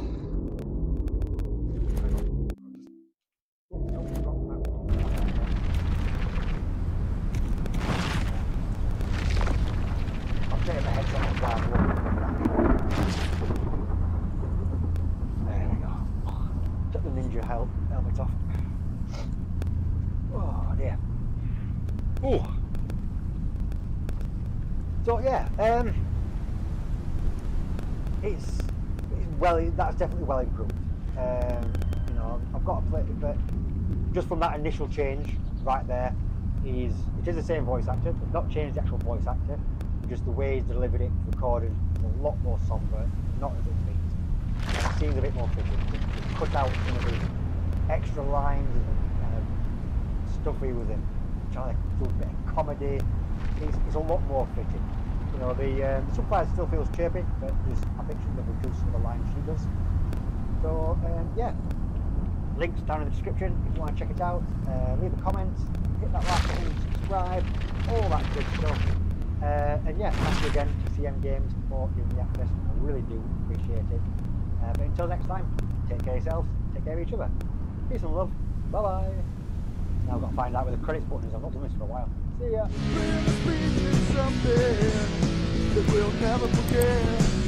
I'll take my headset off while I'm looking for that. The ninja helmet off. Oh dear. Oh. So yeah, it's well. That's definitely well improved. I've got to play it, but just from that initial change right there, it is the same voice actor. They've not changed the actual voice actor. Just the way he's delivered it, recorded, is a lot more somber, not as upbeat. It seems a bit more fitting. Cut out some of the extra lines and kind of stuff he was in, trying to do a bit of comedy. It's a lot more fitting. You know, the subfire still feels chirpy, but I think she's going to reduce some of the lines she does. So yeah, links down in the description if you want to check it out. Leave a comment, hit that like button, subscribe, all that good stuff. And yeah, thank you again to CM Games for giving me access. I really do appreciate it. But until next time, take care of yourselves, take care of each other. Peace and love. Bye bye. Now I've got to find out where the credits button is. I've not done this for a while. See ya. Something that we'll never forget.